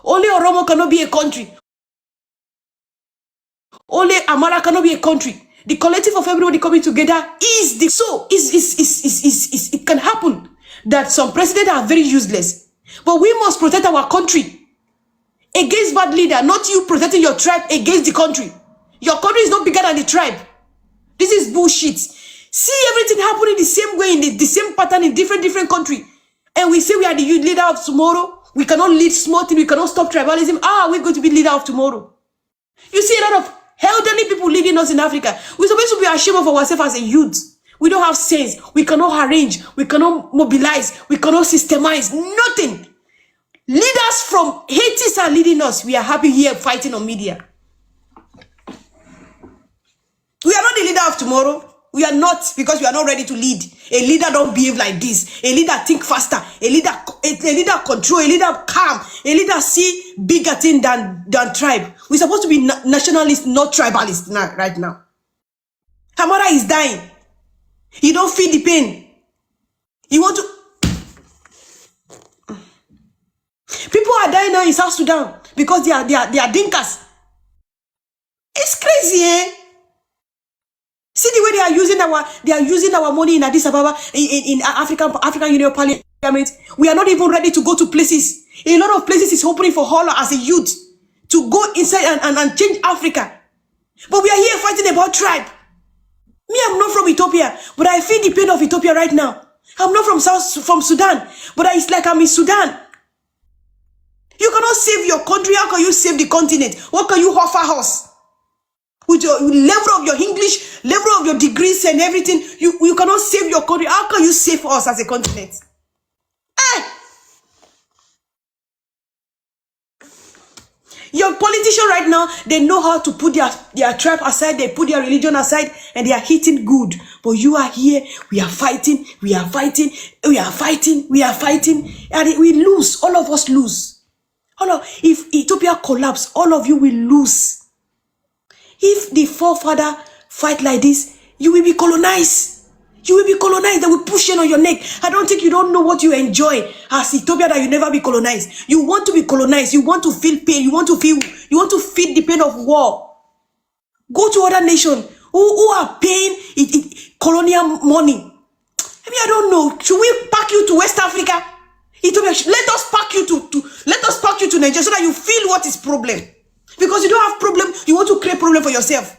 Only Oromo cannot be a country. Only Amara cannot be a country. The collective of everybody coming together is the so it can happen that some presidents are very useless. But we must protect our country against bad leader, not you protecting your tribe against the country. Your country is not bigger than the tribe. This is bullshit. See everything happening the same way in the same pattern in different country. And we say we are the leader of tomorrow. We cannot lead small things. We cannot stop tribalism. How are we going to be leader of tomorrow? You see a lot of elderly people leading us in Africa. We're supposed to be ashamed of ourselves as a youth. We don't have sense. We cannot arrange. We cannot mobilize. We cannot systemize. Nothing. Leaders from 80s are leading us. We are happy here fighting on media. We are not the leader of tomorrow. We are not, because we are not ready to lead. A leader don't behave like this. A leader think faster. A leader control. A leader calm. A leader see bigger thing than tribe. We're supposed to be nationalist, not tribalist right now. Hamara is dying. You don't feel the pain. You want to... People are dying now in South Sudan because they are dinkas. It's crazy, eh? See the way they are using our money in Addis Ababa, in African Union Parliament. We are not even ready to go to places. A lot of places is opening for all as a youth to go inside and change Africa. But we are here fighting about tribe. Me, I'm not from Ethiopia, but I feel the pain of Ethiopia right now. I'm not from Sudan, but it's like I'm in Sudan. You cannot save your country. How can you save the continent? What can you offer us? With your level of your English, level of your degrees and everything, you cannot save your country. How can you save us as a continent? Your politician right now, they know how to put their tribe aside, they put their religion aside, and they are hitting good. But you are here, we are fighting, we are fighting, we are fighting, we are fighting, and we lose. All of us lose. If Ethiopia collapse, all of you will lose. If the forefather fight like this, you will be colonized. You will be colonized. They will push in on your neck. I don't think you don't know what you enjoy as Ethiopia, that you never be colonized. You want to be colonized. You want to feel pain. You want to feel the pain of war. Go to other nations who are paying colonial money. I mean, I don't know. Should we pack you to West Africa? Ethiopia, let us pack you to Nigeria so that you feel what is problem. Because you don't have problem, you want to create problem for yourself.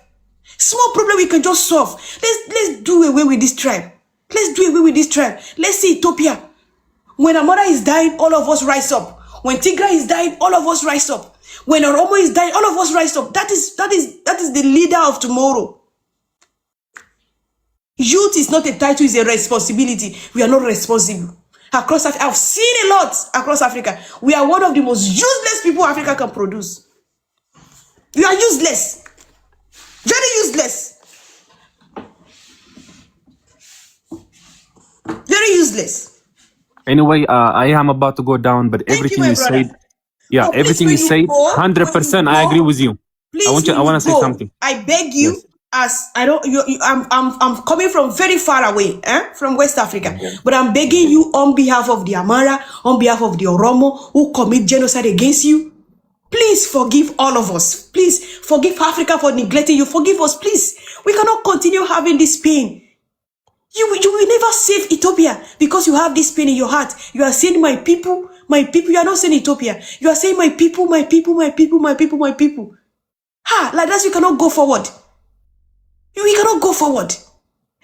Small problem we can just solve. Let's do away with this tribe. Let's do away with this tribe. Let's see Ethiopia. When Amara is dying, all of us rise up. When Tigray is dying, all of us rise up. When Oromo is dying, all of us rise up. That is the leader of tomorrow. Youth is not a title, it's a responsibility. We are not responsible. Across Africa, I've seen a lot across Africa. We are one of the most useless people Africa can produce. You are useless. Very useless. Very useless. Anyway, I am about to go down, but everything you said, everything you said, 100%, I agree with you. Please, I want to say something. I beg you, yes. I'm coming from very far away, from West Africa, but I'm begging you on behalf of the Amara, on behalf of the Oromo who commit genocide against you. Please forgive all of us. Please forgive Africa for neglecting you. Forgive us, please. We cannot continue having this pain. You will never save Ethiopia because you have this pain in your heart. You are saying my people, my people. You are not saying Ethiopia. You are saying my people, my people, my people, my people, my people. Like that, you cannot go forward. You cannot go forward.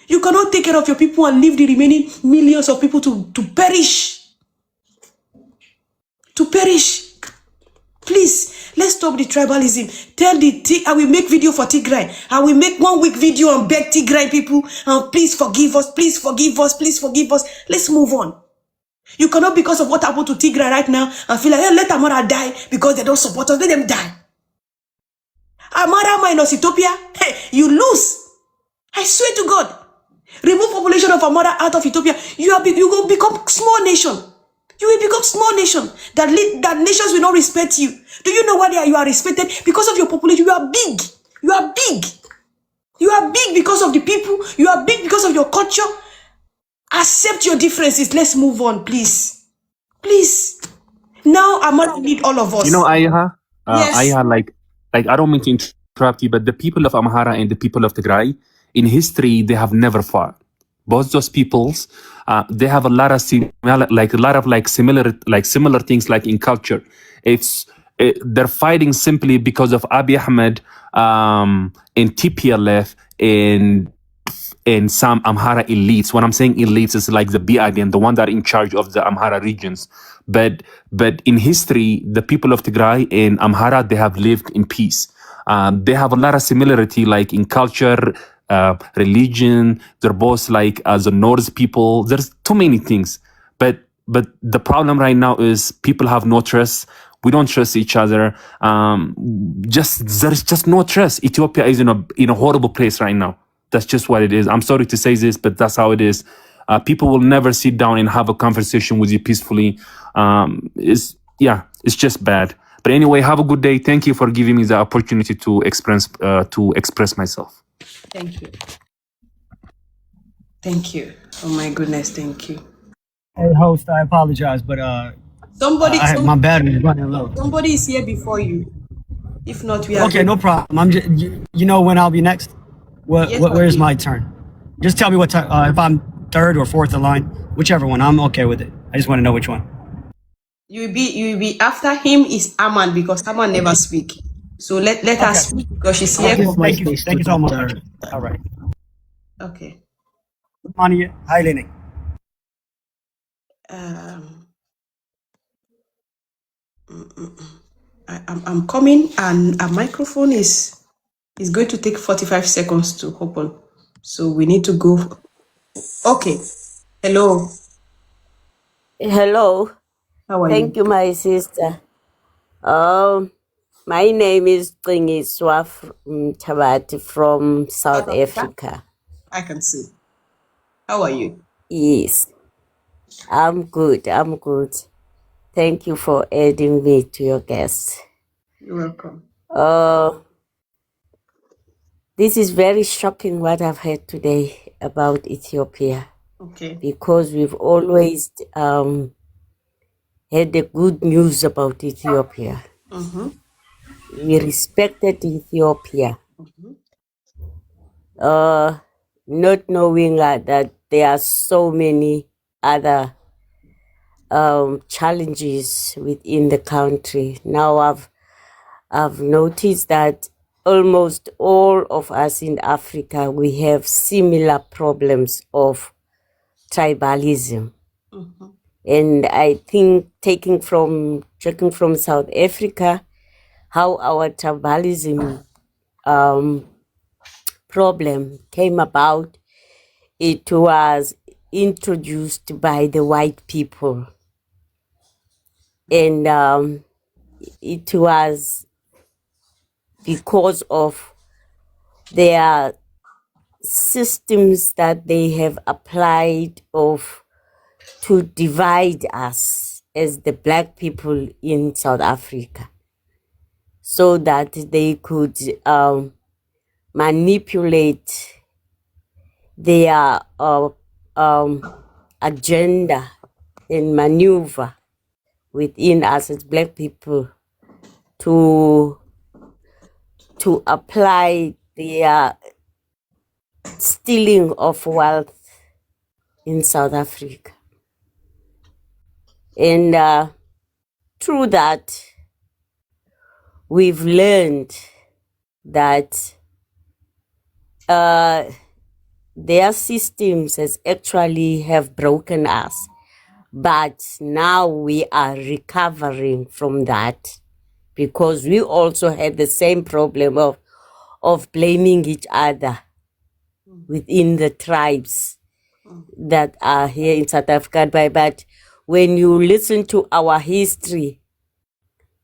You cannot take care of your people and leave the remaining millions of people to perish. To perish. Please, let's stop the tribalism. I will make video for Tigray. I will make 1 week video and beg Tigray people, please forgive us, please forgive us, please forgive us. Let's move on. You cannot, because of what happened to Tigray right now, and feel like, hey, let Amara die because they don't support us. Let them die. Amara minus Ethiopia, hey, you lose. I swear to God. Remove population of Amara out of Ethiopia. You will become small nation. You will become small nation. That nations will not respect you. Do you know why you are respected? Because of your population. You are big. You are big. You are big because of the people. You are big because of your culture. Accept your differences. Let's move on, please. Please. Now Amara need all of us. You know, Ayha, Yes. Ayha, like I don't mean to interrupt you, but the people of Amhara and the people of Tigray, in history, they have never fought. Both those peoples, they have a lot of similar things, like in culture. They're fighting simply because of Abiy Ahmed and TPLF and some Amhara elites. When I'm saying elites, it's like the BIDN, the one that are in charge of the Amhara regions. But in history, the people of Tigray and Amhara, they have lived in peace. They have a lot of similarity, like in culture, religion. They're both like the Norse people. There's too many things. But the problem right now is people have no trust. We don't trust each other. There's just no trust. Ethiopia is in a horrible place right now. That's just what it is. I'm sorry to say this, but that's how it is. People will never sit down and have a conversation with you peacefully. It's just bad. But anyway, have a good day. Thank you for giving me the opportunity to express myself. Thank you. Thank you. Oh my goodness, thank you. Hey, host, I apologize, but my battery is running low. Somebody is here before you. If not, we are Okay, no problem. I'm just, you know when I'll be next? Where's my turn? Just tell me what time. If I'm third or fourth in line, whichever one, I'm okay with it. I just want to know which one. You will be after him is Aman, because Aman never speak. So let her speak, because she's here. Thank you so much. All right. Okay. Mani, hi, Lenny. I'm coming, and a microphone is going to take 45 seconds to open. So we need to go. Okay. Hello. Hello. How are Thank you, my sister. My name is Tringiswa Tabati from South Africa. I can see. How are you? Yes. I'm good. Thank you for adding me to your guest. You're welcome. This is very shocking what I've heard today about Ethiopia, Okay. because we've always had the good news about Ethiopia. Mm-hmm. We respected Ethiopia, not knowing that there are so many other challenges within the country. Now I've noticed that almost all of us in Africa, we have similar problems of tribalism. Mm-hmm. And I think taking from South Africa, how our tribalism problem came about, it was introduced by the white people. And it was because of their systems that they have applied to divide us as the black people in South Africa, so that they could manipulate their agenda and maneuver within us as black people to apply their stealing of wealth in South Africa. And through that, we've learned that their systems has actually have broken us. But now we are recovering from that, because we also had the same problem of blaming each other within the tribes that are here in South Africa. But when you listen to our history,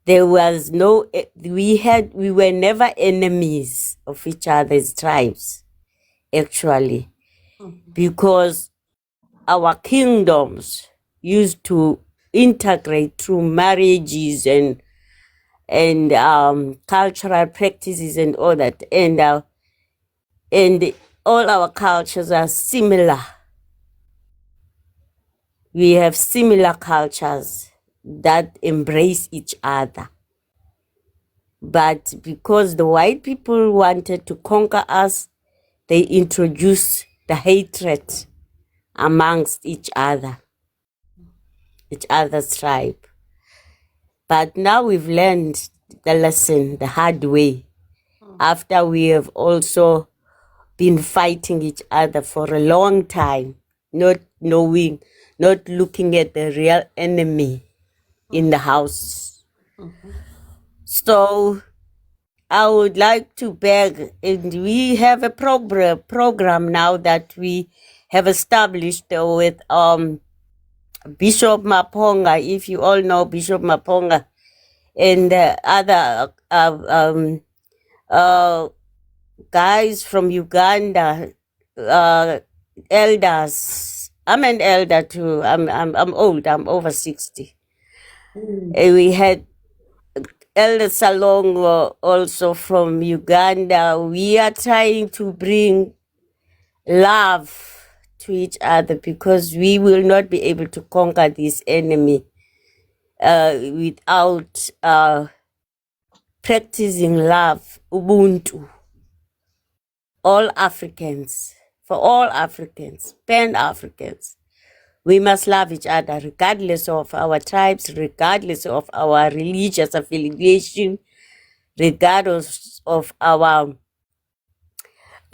there was we were never enemies of each other's tribes, actually, because our kingdoms used to integrate through marriages and cultural practices and all that, and all our cultures are similar. We have similar cultures, that embrace each other. But because the white people wanted to conquer us, they introduced the hatred amongst each other's tribe. But now we've learned the lesson the hard way, after we have also been fighting each other for a long time, not knowing, not looking at the real enemy in the house. So I would like to beg, and we have a program now that we have established with Bishop Maponga, if you all know Bishop Maponga, and other guys from Uganda, elders. I'm an elder too. I'm old. I'm over 60. We had Elder Salongo also from Uganda. We are trying to bring love to each other, because we will not be able to conquer this enemy without practicing love, Ubuntu. All Africans, for all Africans, Pan-Africans, we must love each other regardless of our tribes, regardless of our religious affiliation, regardless of our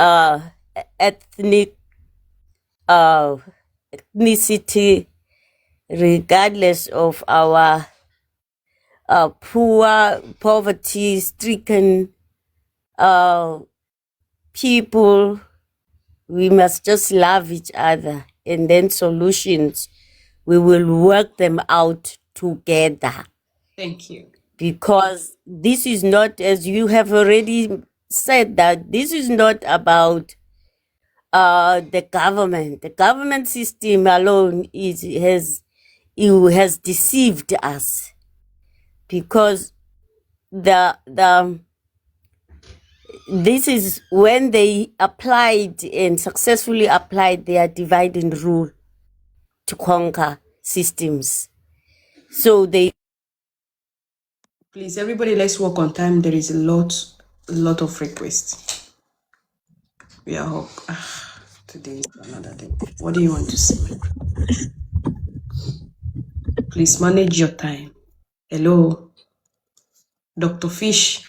ethnicity, regardless of our poverty-stricken people. We must just love each other, and then solutions, we will work them out together. Thank you. Because this is not, as you have already said, that this is not about the government. The government system alone has deceived us, because this is when they applied and successfully applied their divide and rule to conquer systems. So they... Please, everybody, let's work on time. There is a lot of requests. We are hope. Today is another day. What do you want to say? Please manage your time. Hello, Dr. Fish.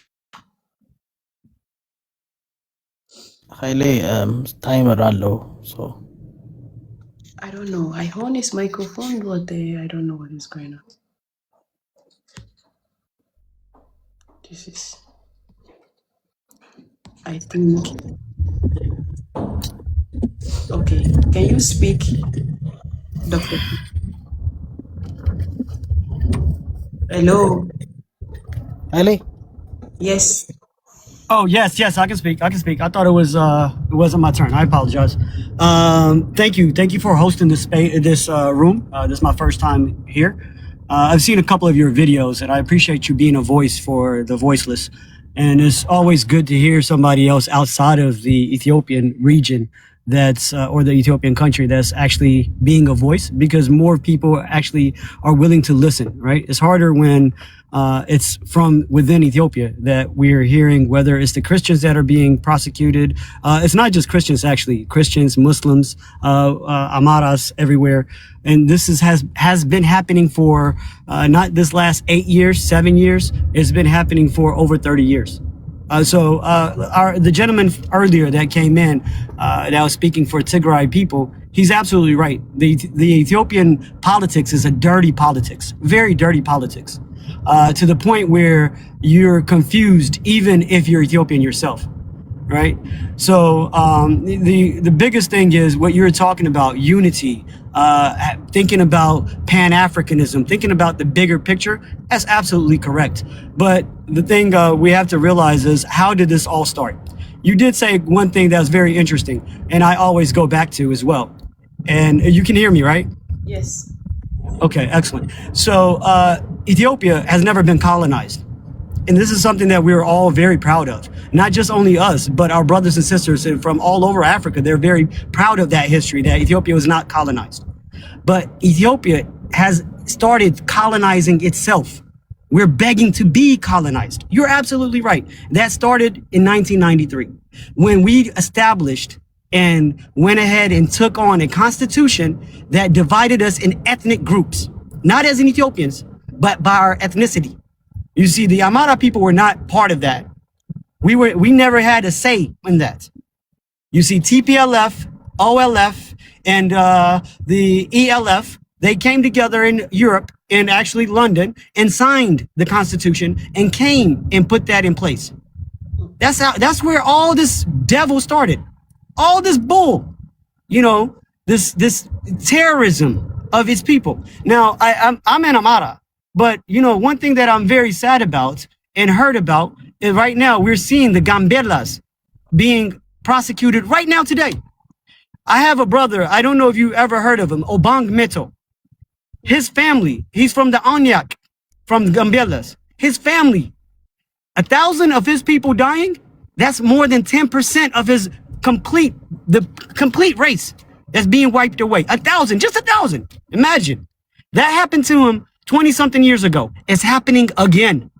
Highly timer allow, so I don't know. I on his microphone, but I don't know what is going on. This is, I think. Okay, can you speak, Doctor? Hello. highly. Yes. Oh, yes, I can speak. I thought it wasn't my turn. I apologize. Thank you for hosting this room. This is my first time here. I've seen a couple of your videos, and I appreciate you being a voice for the voiceless. And it's always good to hear somebody else outside of the Ethiopian region or the Ethiopian country that's actually being a voice, because more people actually are willing to listen, right? It's harder when it's from within Ethiopia that we're hearing, whether it's the Christians that are being prosecuted. It's not just Christians, actually. Christians, Muslims, Amaras, everywhere. And this has been happening for not this last 8 years, 7 years. It's been happening for over 30 years. The gentleman earlier that came in, that was speaking for Tigray people, he's absolutely right. The Ethiopian politics is a dirty politics, very dirty politics, to the point where you're confused even if you're Ethiopian yourself, right? So the biggest thing is what you're talking about, unity, thinking about Pan-Africanism, thinking about the bigger picture. That's absolutely correct. But the thing we have to realize is, how did this all start? You did say one thing that's very interesting, and I always go back to as well. And you can hear me, right? Yes. Okay, excellent. So Ethiopia has never been colonized. And this is something that we're all very proud of. Not just only us, but our brothers and sisters from all over Africa. They're very proud of that history, that Ethiopia was not colonized. But Ethiopia has started colonizing itself. We're begging to be colonized. You're absolutely right. That started in 1993 when we established and went ahead and took on a constitution that divided us in ethnic groups, not as in Ethiopians, but by our ethnicity. You see, the Amara people were not part of that. We never had a say in that. You see, TPLF, OLF, and the ELF, they came together in Europe and actually London and signed the Constitution and came and put that in place. That's where all this devil started. All this bull, you know, this terrorism of its people. Now, I'm an Amara, but you know, one thing that I'm very sad about and heard about is right now we're seeing the Gambelas being prosecuted right now today. I have a brother, I don't know if you ever heard of him, Obang Meto. His family, he's from the Anyak, from the Gambelas. His family, 1,000 of his people dying, that's more than 10% of his complete race that's being wiped away. 1,000, just 1,000. Imagine. That happened to him 20 something years ago. It's happening again.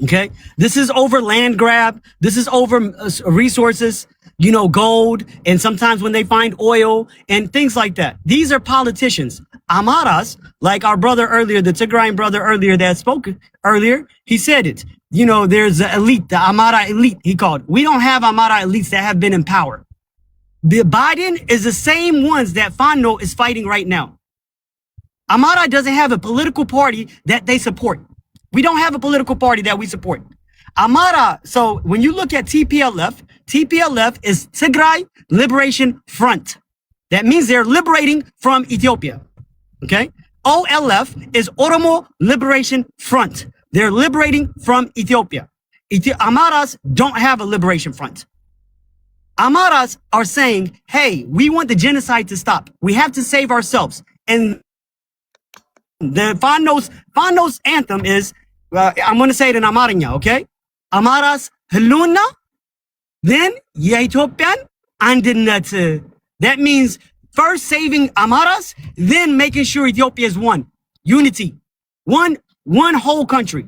Okay? This is over land grab. This is over resources, you know, gold, and sometimes when they find oil and things like that. These are politicians. Amaras, like our brother earlier, the Tigrayan brother earlier that spoke earlier, he said it. You know, there's the elite, the Amara elite, he called. We don't have Amara elites that have been in power. The Biden is the same ones that Fano is fighting right now. Amara doesn't have a political party that they support. We don't have a political party that we support. Amara, so when you look at TPLF, TPLF is Tigray Liberation Front. That means they're liberating from Ethiopia. Okay? OLF is Oromo Liberation Front. They're liberating from Ethiopia. Amaras don't have a liberation front. Amaras are saying, hey, we want the genocide to stop. We have to save ourselves. And the Fanos anthem is, I'm going to say it in Amarinya, okay? Amaras Heluna, then የኢትዮጵያን አንድነት. That means first saving Amaras, then making sure Ethiopia is one. Unity. One whole country.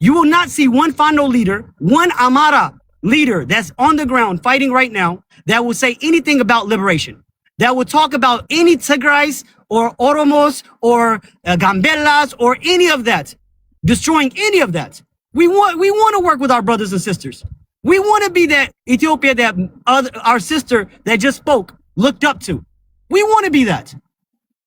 You will not see one Fano leader, one Amara leader that's on the ground fighting right now that will say anything about liberation, that will talk about any Tigrays or Oromos or Gambelas or any of that, destroying any of that. We want to work with our brothers and sisters. We want to be that Ethiopia that our sister that just spoke looked up to. We want to be that.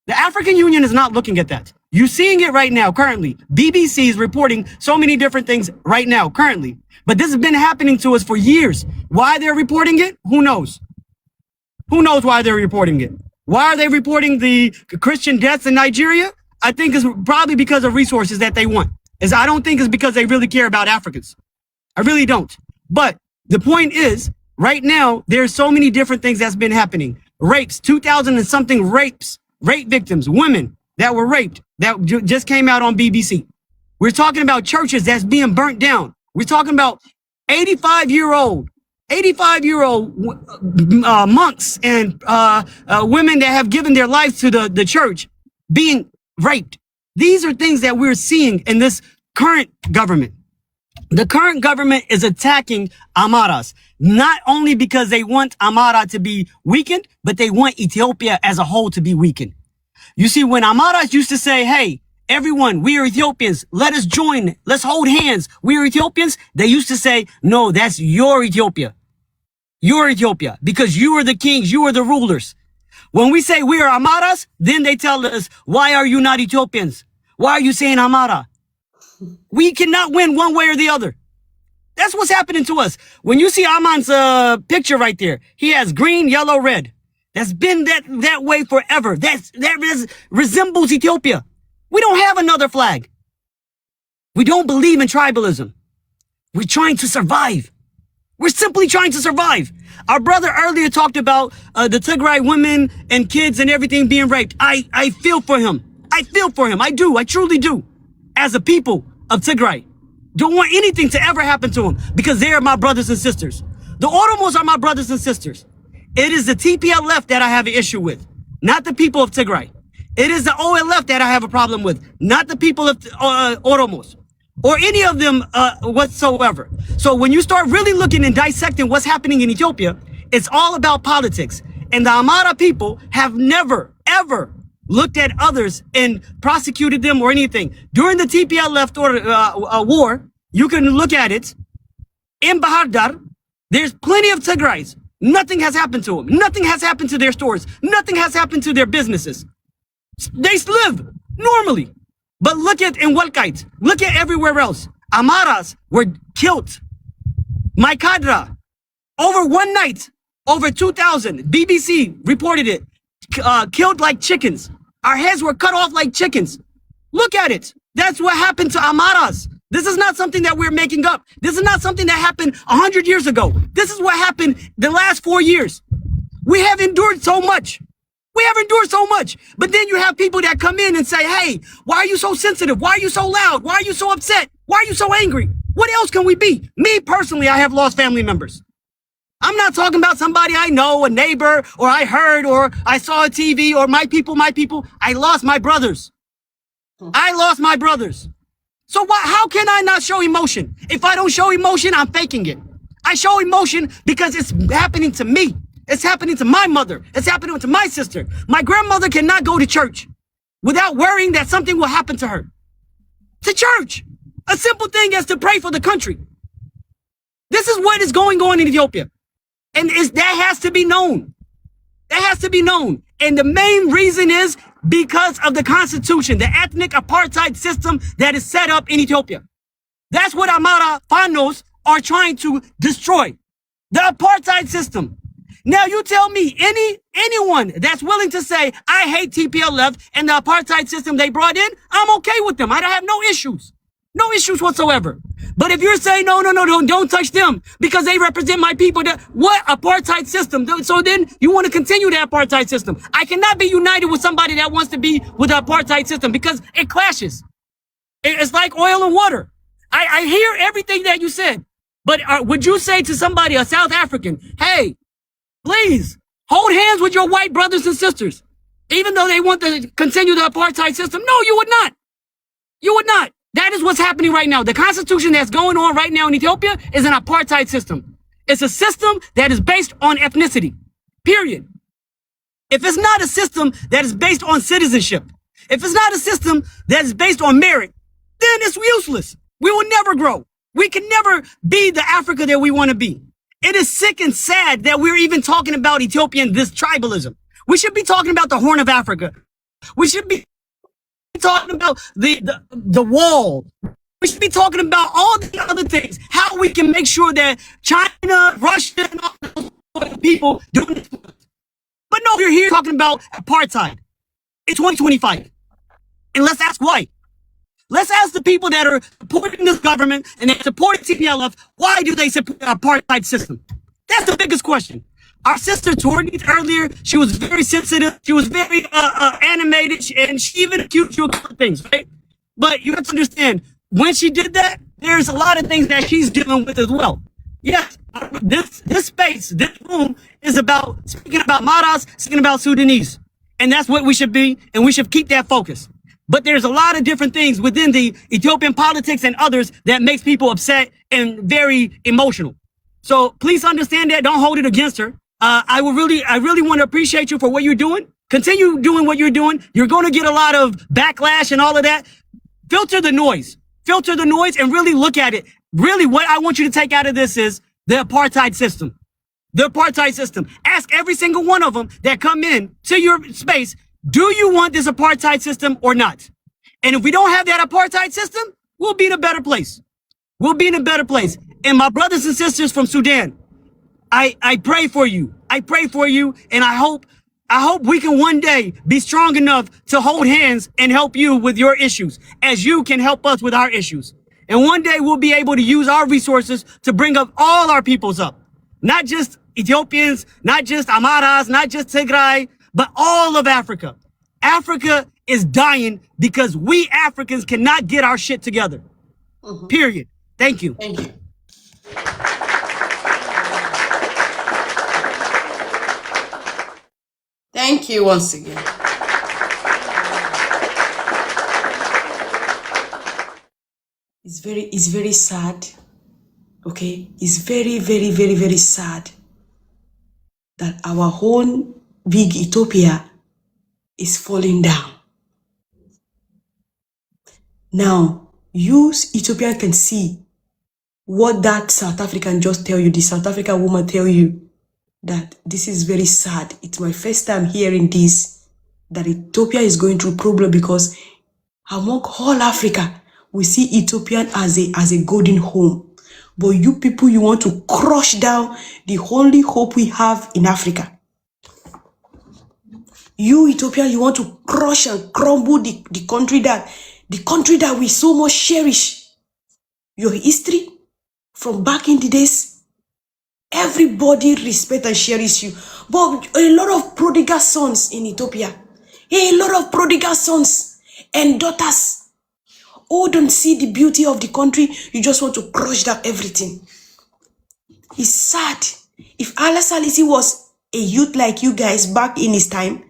The African Union is not looking at that. You're seeing it right now, currently. BBC is reporting so many different things right now, currently. But this has been happening to us for years. Why they're reporting it? Who knows? Who knows why they're reporting it? Why are they reporting the Christian deaths in Nigeria? I think it's probably because of resources that they want. I don't think it's because they really care about Africans. I really don't. But the point is, right now, there's so many different things that's been happening. Rapes, 2,000 and something rape victims, women that were raped, that just came out on BBC. We're talking about churches that's being burnt down. We're talking about 85-year-old monks and women that have given their lives to the church being raped. These are things that we're seeing in this current government. The current government is attacking Amaras, not only because they want Amara to be weakened, but they want Ethiopia as a whole to be weakened. You see, when Amaras used to say, hey, everyone, we are Ethiopians, let us join, let's hold hands, we are Ethiopians, they used to say, no, that's your Ethiopia. Your Ethiopia, because you are the kings, you are the rulers. When we say we are Amaras, then they tell us, why are you not Ethiopians? Why are you saying Amara? We cannot win one way or the other. That's what's happening to us. When you see Aman's picture right there, he has green, yellow, red. That's been that way forever. That resembles Ethiopia. We don't have another flag. We don't believe in tribalism. We're trying to survive. We're simply trying to survive. Our brother earlier talked about the Tigray women and kids and everything being raped. I feel for him. I feel for him. I do. I truly do. As a people of Tigray, don't want anything to ever happen to them because they are my brothers and sisters. The Oromos are my brothers and sisters. It is the TPLF that I have an issue with, not the people of Tigray. It is the OLF that I have a problem with, not the people of Oromos or any of them whatsoever. So when you start really looking and dissecting what's happening in Ethiopia, it's all about politics. And the Amara people have never, ever looked at others and prosecuted them or anything. During the TPLF war, you can look at it. In Bahar Dar, there's plenty of Tigrays. Nothing has happened to them. Nothing has happened to their stores. Nothing has happened to their businesses. They live normally. But look at in Walkite. Look at everywhere else. Amaras were killed. Maikadra, over one night, over 2,000. BBC reported it. Killed like chickens. Our heads were cut off like chickens. Look at it. That's what happened to Amaras. This is not something that we're making up. This is not something that happened 100 years ago. This is what happened the last 4 years. We have endured so much. We have endured so much. But then you have people that come in and say, hey, why are you so sensitive? Why are you so loud? Why are you so upset? Why are you so angry? What else can we be? Me personally, I have lost family members. I'm not talking about somebody I know, a neighbor, or I heard, or I saw a TV, or my people. I lost my brothers. I lost my brothers. So how can I not show emotion? If I don't show emotion, I'm faking it. I show emotion because it's happening to me. It's happening to my mother. It's happening to my sister. My grandmother cannot go to church without worrying that something will happen to her. To church. A simple thing is to pray for the country. This is what is going on in Ethiopia. And that has to be known. That has to be known. And the main reason is because of the constitution, the ethnic apartheid system that is set up in Ethiopia. That's what Amara Fanos are trying to destroy. The apartheid system. Now you tell me anyone that's willing to say, I hate TPLF and the apartheid system they brought in, I'm okay with them. I have no issues. No issues whatsoever. But if you're saying, no, don't touch them because they represent my people, what apartheid system? So then you want to continue the apartheid system. I cannot be united with somebody that wants to be with the apartheid system because it clashes. It's like oil and water. I hear everything that you said, but would you say to somebody, a South African, hey, please hold hands with your white brothers and sisters, even though they want to continue the apartheid system? No, you would not. You would not. That is what's happening right now. The constitution that's going on right now in Ethiopia is an apartheid system. It's a system that is based on ethnicity, period. If it's not a system that is based on citizenship, if it's not a system that is based on merit, then it's useless. We will never grow. We can never be the Africa that we want to be. It is sick and sad that we're even talking about Ethiopia and this tribalism. We should be talking about the Horn of Africa. We should be talking about the wall. We should be talking about all the other things. How we can make sure that China, Russia, and all those people doing this. But no, we're here talking about apartheid. It's 2025. And let's ask why. Let's ask the people that are supporting this government and that supporting TPLF, why do they support the apartheid system? That's the biggest question. Our sister Tornit earlier, she was very sensitive. She was very animated, and she even accused you of other things, right? But you have to understand, when she did that, there's a lot of things that she's dealing with as well. Yes, this space, this room is about speaking about Maras, speaking about Sudanese. And that's what we should be, and we should keep that focus. But there's a lot of different things within the Ethiopian politics and others that makes people upset and very emotional. So please understand that. Don't hold it against her. I really want to appreciate you for what you're doing. Continue doing what you're doing. You're going to get a lot of backlash and all of that. Filter the noise and really look at it. Really, what I want you to take out of this is the apartheid system. The apartheid system. Ask every single one of them that come in to your space, do you want this apartheid system or not? And if we don't have that apartheid system, we'll be in a better place. We'll be in a better place. And my brothers and sisters from Sudan, I pray for you. I pray for you, and I hope we can one day be strong enough to hold hands and help you with your issues, as you can help us with our issues. And one day we'll be able to use our resources to bring up all our peoples up. Not just Ethiopians, not just Amaras, not just Tigray, but all of Africa. Africa is dying because we Africans cannot get our shit together. Period. Thank you. Thank you. Thank you once again. it's very sad. Okay, it's very, very, very, very sad that our own big Ethiopia is falling down. Now, you Ethiopian can see what that South African just tell you, the South African woman tell you, that this is very sad. It's my first time hearing this, that Ethiopia is going through problem, because among all Africa, we see Ethiopian as a golden home. But you people, you want to crush down the only hope we have in Africa. You Ethiopian, you want to crush and crumble the country that we so much cherish. Your history from back in the days, everybody respect and cherish you. But a lot of prodigal sons in Ethiopia, a lot of prodigal sons and daughters, who don't see the beauty of the country, you just want to crush down everything. It's sad. If Haile Selassie was a youth like you guys back in his time,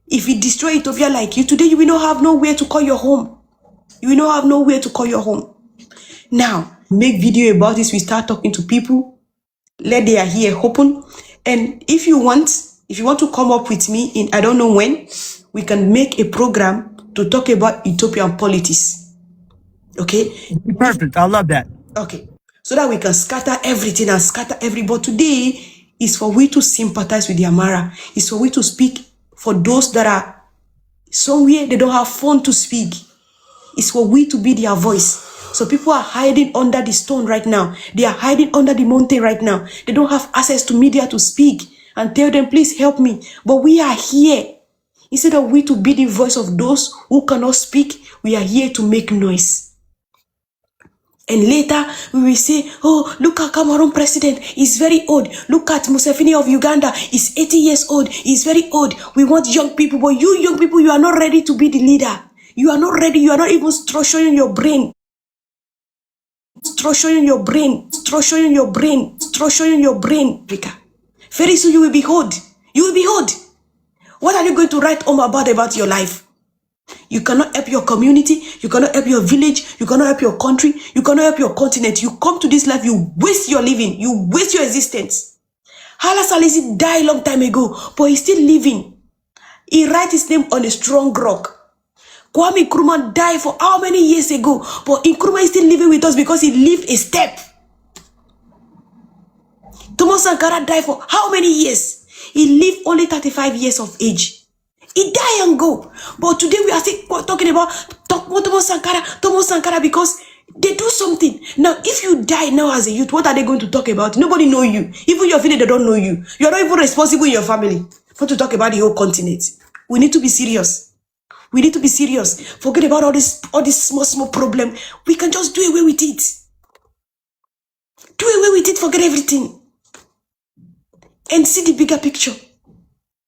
if he destroyed Ethiopia like you, today you will not have nowhere to call your home. You will not have nowhere to call your home. Now, make video about this, we start talking to people, let their ear open. And if you want to come up with me in, I don't know when, we can make a program to talk about Ethiopian politics. Okay? Perfect. I love that. Okay. So that we can scatter everything and scatter everybody. Today is for we to sympathize with the Amara. It's for we to speak for those that are somewhere they don't have phone to speak. It's for we to be their voice. So people are hiding under the stone right now. They are hiding under the mountain right now. They don't have access to media to speak and tell them, please help me. But we are here. Instead of we to be the voice of those who cannot speak, we are here to make noise. And later, we will say, oh, look at Cameroon president, he's very old. Look at Museveni of Uganda, he's 80 years old, he's very old. We want young people, but you young people, you are not ready to be the leader. You are not ready, you are not even structuring your brain. Structuring your brain, structuring your brain, structuring your brain, Africa. Very soon you will be old. You will be old. What are you going to write home about your life? You cannot help your community, you cannot help your village, you cannot help your country, you cannot help your continent. You come to this life, you waste your living, you waste your existence. Haile Selassie died a long time ago, but he's still living. He writes his name on a strong rock. Kwame Nkrumah died for how many years ago, but Nkrumah is still living with us because he lived a step. Thomas Sankara died for how many years? He lived only 35 years of age. He died and go. But today we are still talking about Thomas Sankara because they do something. Now, if you die now as a youth, what are they going to talk about? Nobody know you. Even your village, they don't know you. You are not even responsible in your family. Not to talk about the whole continent. We need to be serious. We need to be serious. Forget about all this small problem. We can just do away with it. Do away with it, forget everything. And see the bigger picture.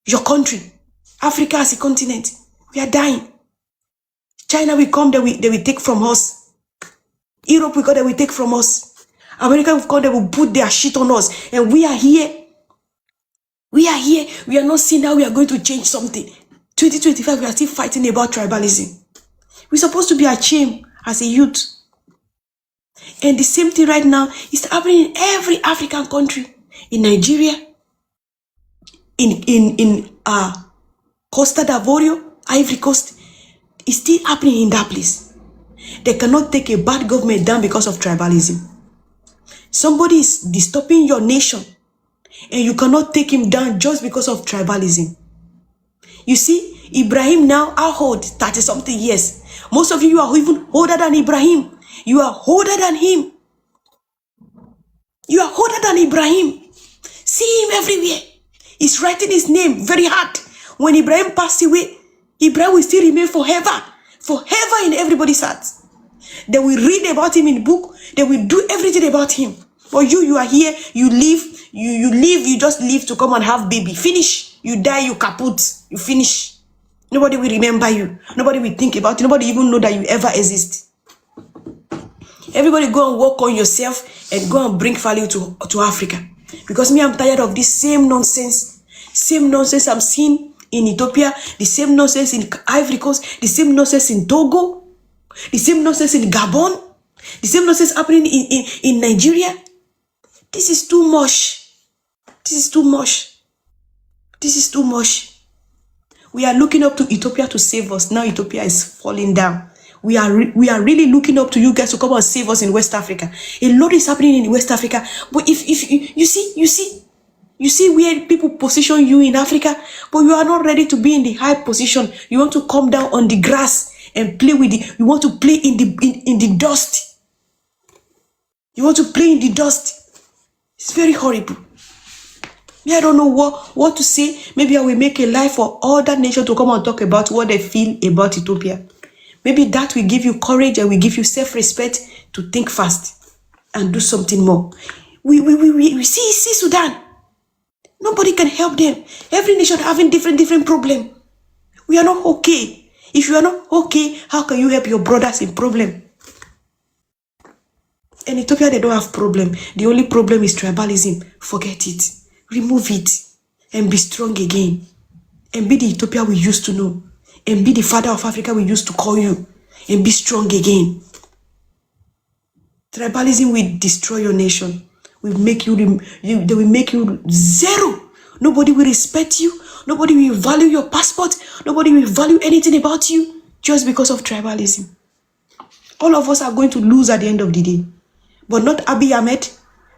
Your country. Africa as a continent. We are dying. China will come, they will take from us. Europe will come, they will take from us. America will come, they will put their shit on us. And we are here. We are here. We are not seeing how we are going to change something. 2025, we are still fighting about tribalism. We're supposed to be ashamed as a youth. And the same thing right now is happening in every African country. In Nigeria, in Costa d'Avorio, Ivory Coast, it's still happening in that place. They cannot take a bad government down because of tribalism. Somebody is disturbing your nation and you cannot take him down just because of tribalism. You see, Ibrahim now, how old? 30-something years. Most of you are even older than Ibrahim. You are older than him. You are older than Ibrahim. See him everywhere. He's writing his name very hard. When Ibrahim passed away, Ibrahim will still remain forever. Forever in everybody's heart. They will read about him in book. They will do everything about him. But you are here, you live, you just live to come and have baby. Finish. You die, you kaput. You finish. Nobody will remember you. Nobody will think about you. Nobody even know that you ever exist. Everybody go and work on yourself and go and bring value to Africa. Because me, I'm tired of this same nonsense. Same nonsense I'm seeing in Ethiopia, the same nonsense in Ivory Coast, the same nonsense in Togo, the same nonsense in Gabon, The same nonsense happening in Nigeria. This is too much. This is too much. This is too much. We are looking up to Ethiopia to save us. Now Ethiopia is falling down. We are really looking up to you guys to come and save us in West Africa. A lot is happening in West Africa. But if you see where people position you in Africa, but you are not ready to be in the high position. You want to come down on the grass and play with it. You want to play in the dust. You want to play in the dust. It's very horrible. I don't know what to say. Maybe I will make a live for all that nation to come and talk about what they feel about Ethiopia. Maybe that will give you courage and will give you self-respect to think fast and do something more. We see Sudan. Nobody can help them. Every nation having different problem. We are not okay. If you are not okay, how can you help your brothers in problem? In Ethiopia, they don't have problem. The only problem is tribalism. Forget it. Remove it. And be strong again. And be the Ethiopia we used to know. And be the father of Africa we used to call you. And be strong again. Tribalism will destroy your nation. Will make they will make you zero. Nobody will respect you. Nobody will value your passport. Nobody will value anything about you just because of tribalism. All of us are going to lose at the end of the day. But not Abiy Ahmed.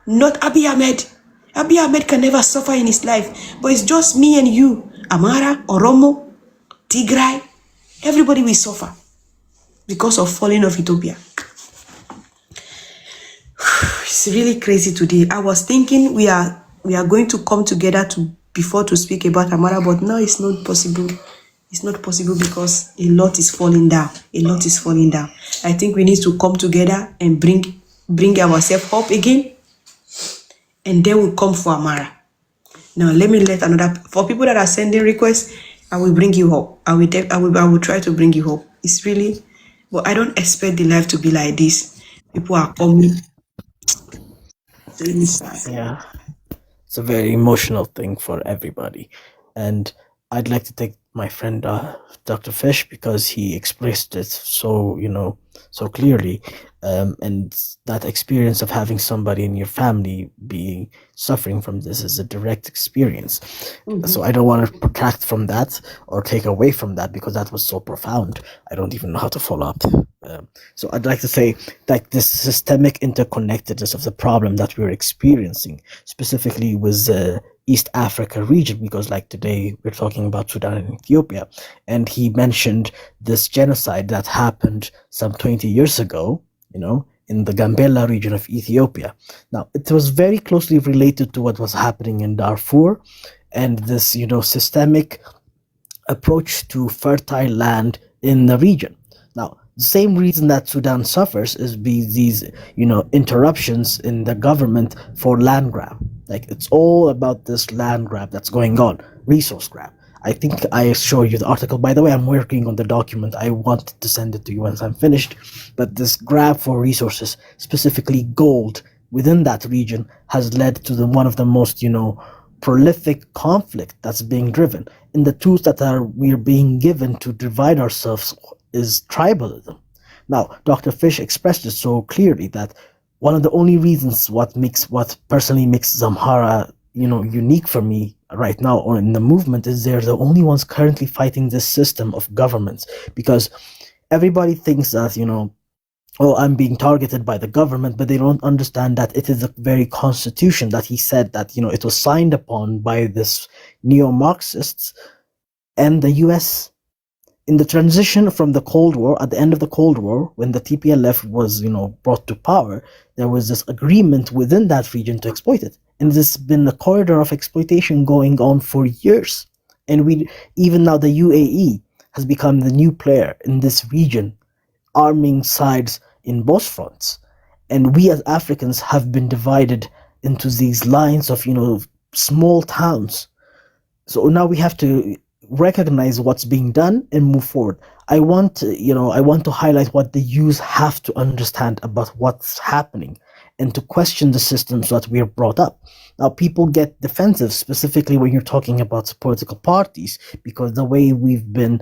Not Abiy Ahmed. Abiy Ahmed can never suffer in his life. But it's just me and you. Amara, Oromo, Tigray. Everybody will suffer because of falling of Ethiopia. It's really crazy today. I was thinking we are going to come together before to speak about Amara, but now it's not possible. It's not possible because a lot is falling down. A lot is falling down. I think we need to come together and bring ourselves up again, and then we'll come for Amara. Now let me for people that are sending requests, I will bring you up. I will try to bring you up. It's really, but I don't expect the life to be like this. People are coming. Yeah, it's a very emotional thing for everybody, and I'd like to thank my friend Dr. Fish because he expressed it so so clearly, and that experience of having somebody in your family being suffering from this is a direct experience. So I don't want to protract from that or take away from that because that was so profound. I don't even know how to follow up. So I'd like to say that this systemic interconnectedness of the problem that we're experiencing, specifically with the East Africa region, because like today we're talking about Sudan and Ethiopia, and he mentioned this genocide that happened some 20 years ago, in the Gambela region of Ethiopia. Now, it was very closely related to what was happening in Darfur and this, systemic approach to fertile land in the region. Now, the same reason that Sudan suffers is these, interruptions in the government for land grab. Like, it's all about this land grab that's going on, resource grab. I think I showed you the article. By the way, I'm working on the document. I wanted to send it to you once I'm finished. But this grab for resources, specifically gold, within that region has led to one of the most, prolific conflict that's being driven. And the tools that we're being given to divide ourselves is tribalism. Now, Dr. Fish expressed it so clearly that one of the only reasons what personally makes Zamhara, unique for me right now or in the movement is they're the only ones currently fighting this system of governments, because everybody thinks that, I'm being targeted by the government, but they don't understand that it is the very constitution that he said that, it was signed upon by this neo-Marxists and the US. In the transition from the Cold War, at the end of the Cold War, when the TPLF was, brought to power, there was this agreement within that region to exploit it. And this has been a corridor of exploitation going on for years. And even now the UAE has become the new player in this region, arming sides in both fronts. And we as Africans have been divided into these lines of, small towns. So now we have to recognize what's being done and move forward. I want to highlight what the youth have to understand about what's happening and to question the systems that we're brought up. Now, people get defensive, specifically when you're talking about political parties, because the way we've been,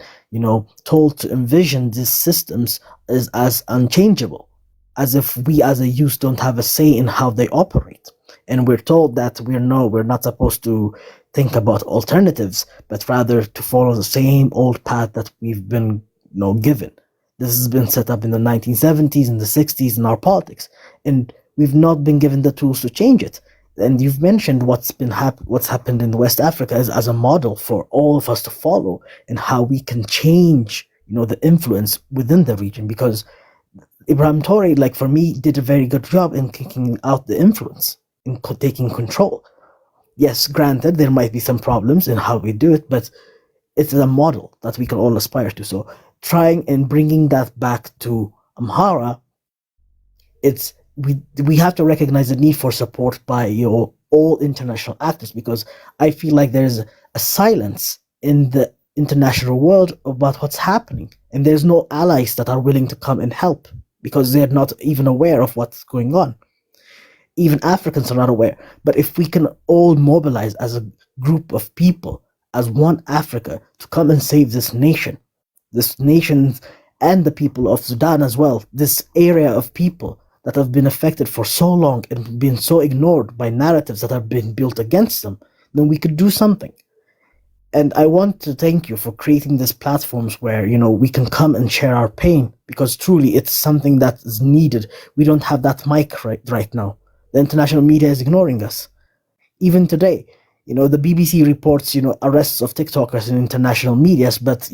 told to envision these systems is as unchangeable. as if we as a youth don't have a say in how they operate. And we're told that we're not supposed to think about alternatives, but rather to follow the same old path that we've been given. This has been set up in the 1970s and the 60s in our politics, and we've not been given the tools to change it. And you've mentioned what's happened in West Africa as a model for all of us to follow, and how we can change the influence within the region, because Ibrahim Traore, like for me, did a very good job in kicking out the influence, in taking control. Yes, granted, there might be some problems in how we do it, but it's a model that we can all aspire to. So trying and bringing that back to Amhara, we have to recognize the need for support by all international actors, because I feel like there's a silence in the international world about what's happening, and there's no allies that are willing to come and help, because they're not even aware of what's going on. Even Africans are not aware. But if we can all mobilize as a group of people, as one Africa, to come and save this nation and the people of Sudan as well, this area of people that have been affected for so long and been so ignored by narratives that have been built against them, then we could do something. And I want to thank you for creating these platforms where, we can come and share our pain, because truly it's something that is needed. We don't have that mic right now. The international media is ignoring us. Even today, the BBC reports, arrests of TikTokers in international medias, but,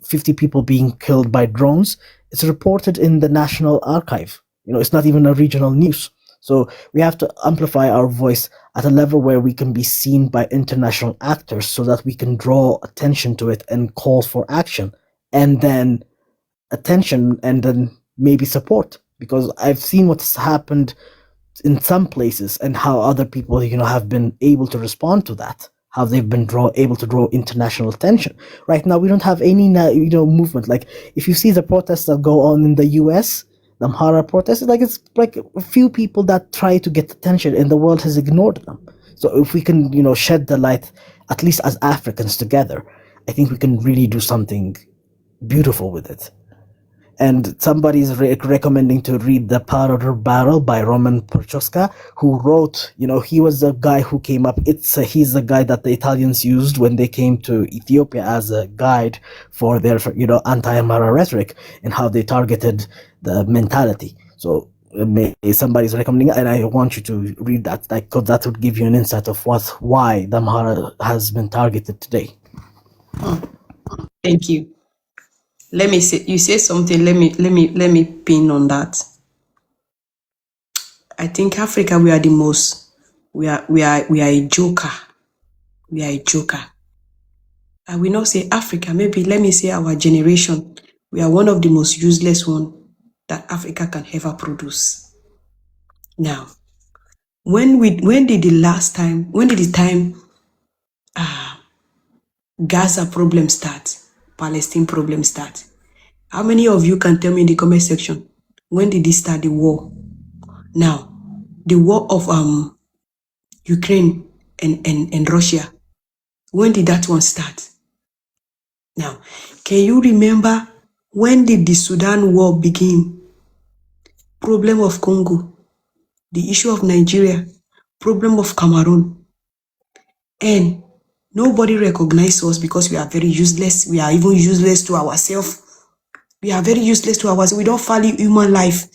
50 people being killed by drones. It's reported in the National Archive. It's not even a regional news. So we have to amplify our voice at a level where we can be seen by international actors, so that we can draw attention to it and call for action, and then attention, and then maybe support. Because I've seen what's happened in some places and how other people, have been able to respond to that, how they've been able to draw international attention. Right now, we don't have any, movement. Like, if you see the protests that go on in the US, the Amhara protests, it's like a few people that try to get attention, and the world has ignored them. So if we can, shed the light, at least as Africans together, I think we can really do something beautiful with it. And somebody's recommending to read The Powder Barrel by Roman Prochaska, who wrote, he was the guy who came up. He's the guy that the Italians used when they came to Ethiopia as a guide for their, anti-Amhara rhetoric, and how they targeted the mentality. So somebody's recommending it, and I want you to read that, because that would give you an insight of why the Amhara has been targeted today. Thank you. Let me say, you say something, let me pin on that. I think Africa, we are the most, we are a joker. We are a joker. I will not say Africa, maybe let me say our generation, we are one of the most useless one that Africa can ever produce. Now, when did the time Gaza problem start? Palestine problem start? How many of you can tell me in the comment section, when did this start, the war? Now, the war of Ukraine and Russia, when did that one start? Now, can you remember, when did the Sudan war begin? Problem of Congo, the issue of Nigeria, problem of Cameroon. And nobody recognizes us because we are very useless. We are even useless to ourselves. We are very useless to ourselves. We don't value human life.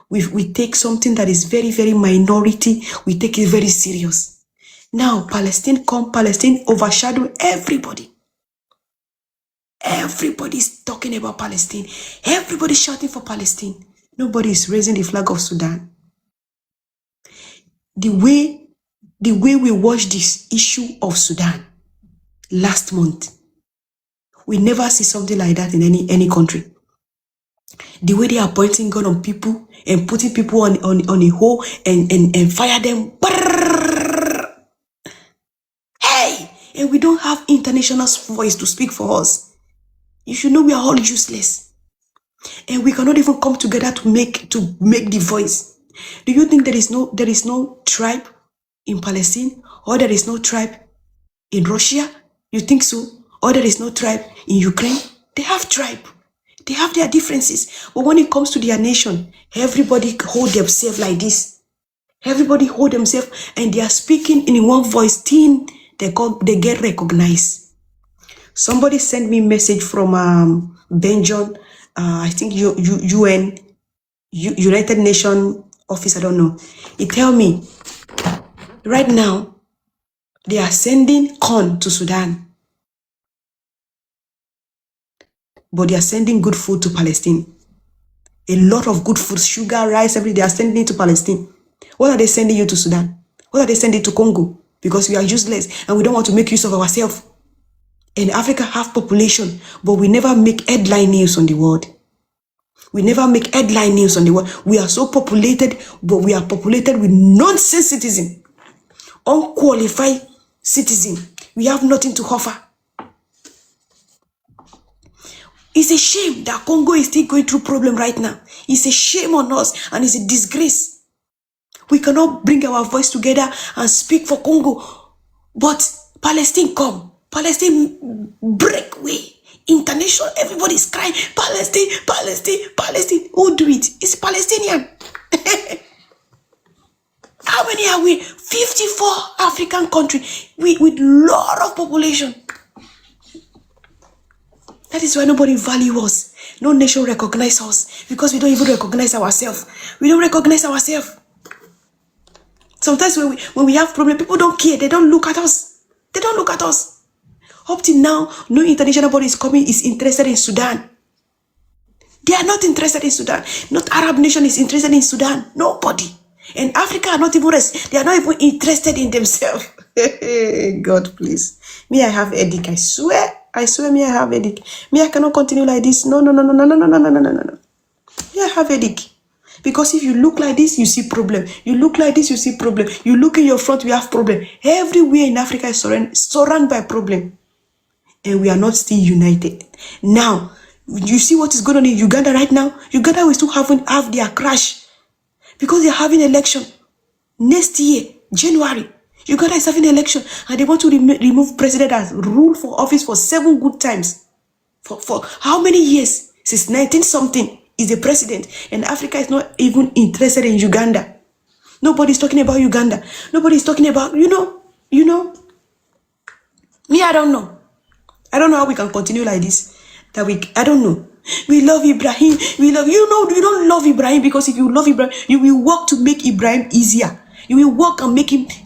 We take something that is very, very minority. We take it very serious. Now, Palestine overshadow everybody. Everybody's talking about Palestine. Everybody's shouting for Palestine. Nobody is raising the flag of Sudan. The way we watched this issue of Sudan last month, we never see something like that in any country. The way they are pointing gun on people and putting people on a hole and fire them. Hey! And we don't have international voice to speak for us. You should know we are all useless. And we cannot even come together to make the voice. Do you think there is no tribe in Palestine? Or there is no tribe in Russia? You think so? Or there is no tribe in Ukraine? They have tribe. They have their differences. But when it comes to their nation, everybody hold themselves like this. Everybody hold themselves and they are speaking in one voice. Teen, they get recognized. Somebody sent me a message from Benjamin, I think UN, United Nations office, I don't know. He tell me, right now, they are sending corn to Sudan. But they are sending good food to Palestine. A lot of good food, sugar, rice, everything, they are sending it to Palestine. What are they sending you to Sudan? What are they sending to Congo? Because we are useless and we don't want to make use of ourselves. And Africa have population, but we never make headline news on the world. We never make headline news on the world. We are so populated, but we are populated with nonsense citizens, unqualified citizens. We have nothing to offer. It's a shame that Congo is still going through problem right now. It's a shame on us and it's a disgrace. We cannot bring our voice together and speak for Congo. But Palestine come. Palestine break way. International, everybody's crying. Palestine, Palestine, Palestine. Who do it? It's Palestinian. How many are we? 54 African countries with lot of population. That is why nobody value us. No nation recognize us because we don't even recognize ourselves. We don't recognize ourselves. Sometimes when we have problem, people don't care. They don't look at us. They don't look at us. Up till now, no international body is interested in Sudan. They are not interested in Sudan. Not Arab nation is interested in Sudan. Nobody. And Africa are not even they are not even interested in themselves. God, please. Me, I have headache. I swear, me, I have headache. Me, I cannot continue like this. No. Me, I have headache. Because if you look like this, you see problem. You look like this, you see problem. You look in your front, we have problem. Everywhere in Africa is surrounded by problem. And we are not still united. Now, you see what is going on in Uganda right now? Uganda will still have their crash. Because they are having election. Next year, January, Uganda is having election. And they want to remove president as rule for office for 7 good times. For how many years? Since 19-something is the president. And Africa is not even interested in Uganda. Nobody's talking about Uganda. Nobody's talking about, you know. Me, I don't know. I don't know how we can continue like this. I don't know. We love Ibrahim. We don't love Ibrahim because if you love Ibrahim, you will work to make Ibrahim easier. You will work and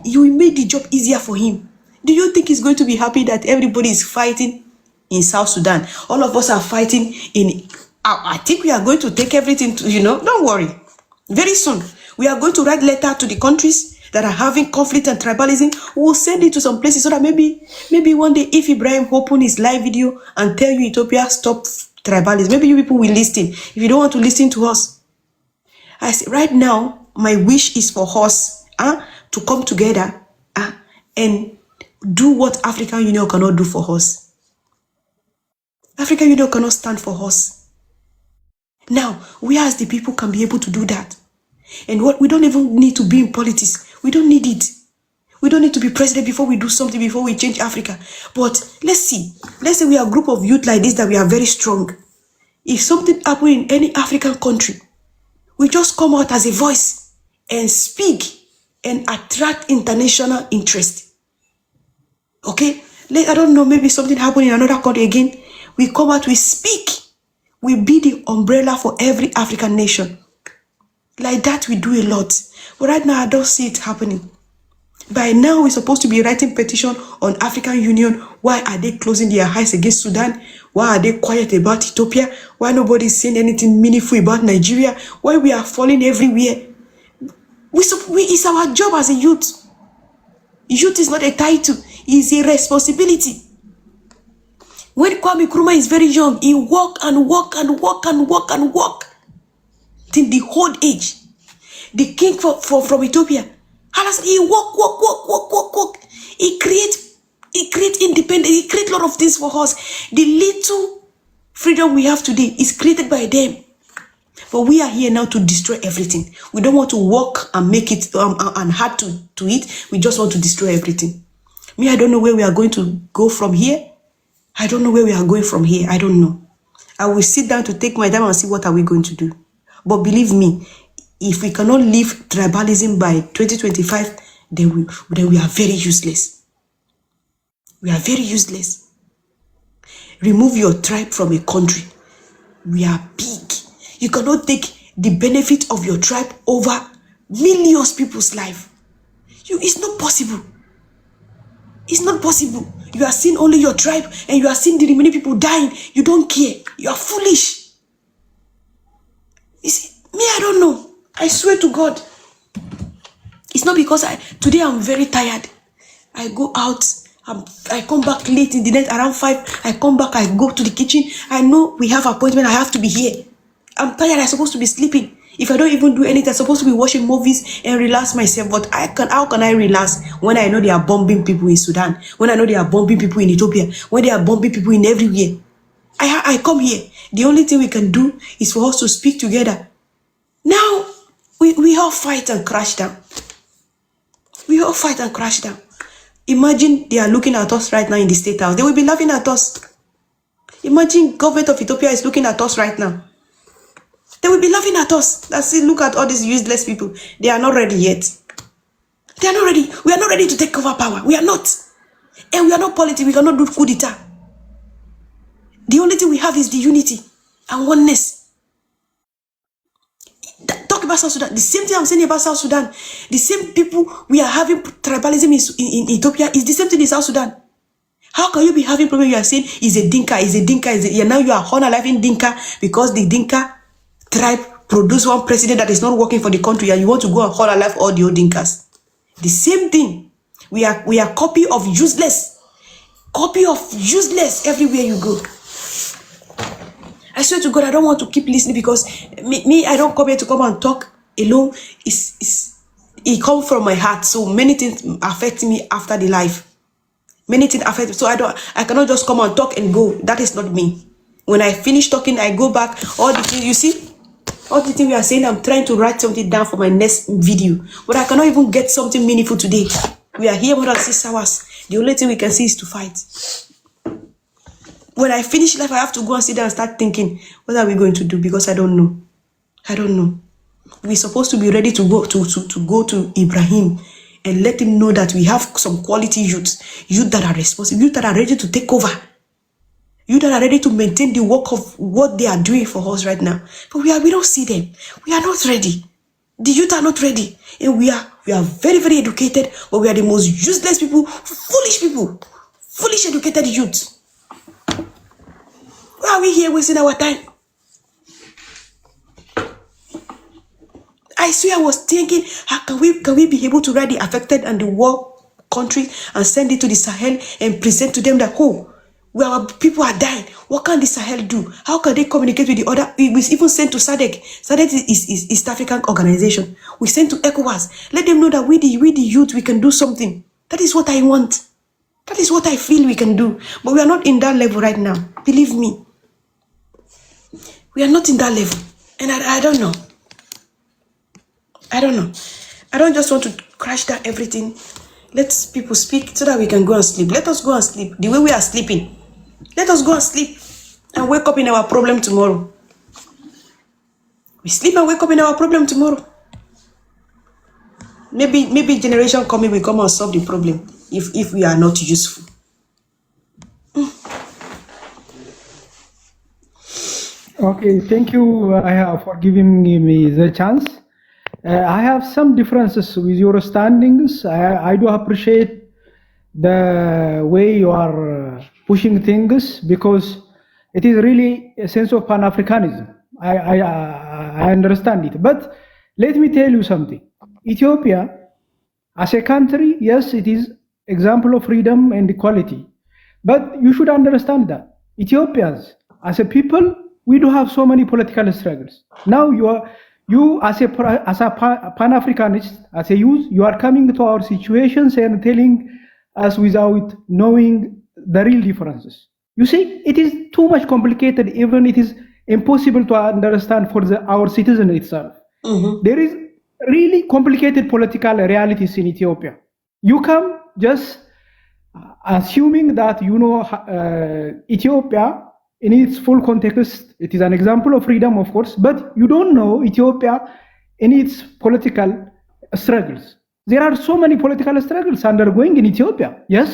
you will make the job easier for him. Do you think he's going to be happy that everybody is fighting in South Sudan? All of us are fighting I think we are going to take everything to, don't worry. Very soon, we are going to write letter to the countries that are having conflict and tribalism. We'll send it to some places so that maybe one day if Ibrahim open his live video and tell you Ethiopia stop tribalism, maybe you people will listen. If you don't want to listen to us, I say right now my wish is for us to come together and do what African Union cannot do for us. African Union cannot stand for us. Now, we as the people can be able to do that. And we don't even need to be in politics. We don't need it. We don't need to be president before we do something, before we change Africa. But let's say we are a group of youth like this that we are very strong. If something happens in any African country, we just come out as a voice and speak and attract international interest. Okay? I don't know, maybe something happened in another country again. We come out, we speak. We be the umbrella for every African nation. Like that, we do a lot. But right now, I don't see it happening. By now, we're supposed to be writing petition on African Union. Why are they closing their eyes against Sudan? Why are they quiet about Ethiopia? Why nobody is saying anything meaningful about Nigeria? Why we are falling everywhere? It's our job as a youth. Youth is not a title. It's a responsibility. When Kwame Nkrumah is very young, he walk till the old age. The king from Ethiopia, he walk. He create independence. He create a lot of things for us. The little freedom we have today is created by them. But we are here now to destroy everything. We don't want to work and make it and hard to it. We just want to destroy everything. Me, I don't know where we are going to go from here. I don't know where we are going from here. I don't know. I will sit down to take my time and see what are we going to do. But believe me, if we cannot leave tribalism by 2025, then we are very useless. We are very useless. Remove your tribe from a country. We are big. You cannot take the benefit of your tribe over millions of people's life. It's not possible. It's not possible. You are seeing only your tribe and you are seeing the remaining people dying. You don't care. You are foolish. You see, me, I don't know. I swear to God. It's not because today I'm very tired. I go out, I come back late in the night around 5. I come back, I go to the kitchen. I know we have appointment, I have to be here. I'm tired, I'm supposed to be sleeping. If I don't even do anything, I'm supposed to be watching movies and relax myself. But how can I relax when I know they are bombing people in Sudan? When I know they are bombing people in Ethiopia? When they are bombing people in everywhere? I come here. The only thing we can do is for us to speak together. Now, we all fight and crash down. We all fight and crash down. Imagine they are looking at us right now in the State House. They will be laughing at us. Imagine government of Ethiopia is looking at us right now. They will be laughing at us. That's it. Look at all these useless people. They are not ready yet. They are not ready. We are not ready to take over power. We are not. And we are not politics. We cannot do coup d'etat. The only thing we have is the unity and oneness. Talk about South Sudan. The same thing I'm saying about South Sudan. The same people we are having tribalism in Ethiopia is the same thing in South Sudan. How can you be having problem? You are saying is a Dinka, now you are unaliving Dinka because the Dinka tribe produce one president that is not working for the country and you want to go and hold alive all the old Dinkas. The same thing. We are copy of useless. Copy of useless everywhere you go. I swear to God, I don't want to keep listening because me I don't come here to come and talk alone. It comes from my heart. So many things affect me after the life. Many things affect me. So I cannot just come and talk and go. That is not me. When I finish talking, I go back. All the things you see, all the things we are saying, I'm trying to write something down for my next video. But I cannot even get something meaningful today. We are here more than 6 hours. The only thing we can see is to fight. When I finish life, I have to go and sit down and start thinking, what are we going to do? Because I don't know. I don't know. We're supposed to be ready to go to Ibrahim and let him know that we have some quality youth that are responsible, youth that are ready to take over, youth that are ready to maintain the work of what they are doing for us right now. But we don't see them. We are not ready. The youth are not ready. And we are very, very educated, but we are the most useless people, foolish educated youth. Why are we here wasting our time? I swear I was thinking, how can we be able to write the affected and the war country and send it to the Sahel and present to them that, where our people are dying. What can the Sahel do? How can they communicate with the other? We even sent to SADC. SADC is East African organization. We sent to ECOWAS. Let them know that we the youth, we can do something. That is what I want. That is what I feel we can do. But we are not in that level right now. Believe me. We are not in that level. And I don't know. I don't know. I don't just want to crash down everything. Let people speak so that we can go and sleep. Let us go and sleep. The way we are sleeping. Let us go and sleep and wake up in our problem tomorrow. We sleep and wake up in our problem tomorrow. Maybe generation coming will come and solve the problem if we are not useful. Okay, thank you for giving me the chance. I have some differences with your standings. I do appreciate the way you are pushing things because it is really a sense of Pan-Africanism. I understand it. But let me tell you something. Ethiopia, as a country, yes, it is example of freedom and equality. But you should understand that Ethiopians, as a people, we do have so many political struggles. Now you as a Pan-Africanist, as a youth, you are coming to our situations and telling us without knowing the real differences. You see, it is too much complicated, even it is impossible to understand for our citizen itself. Mm-hmm. There is really complicated political realities in Ethiopia. You come just assuming that, Ethiopia in its full context, it is an example of freedom, of course, but you don't know Ethiopia in its political struggles. There are so many political struggles undergoing in Ethiopia. Yes,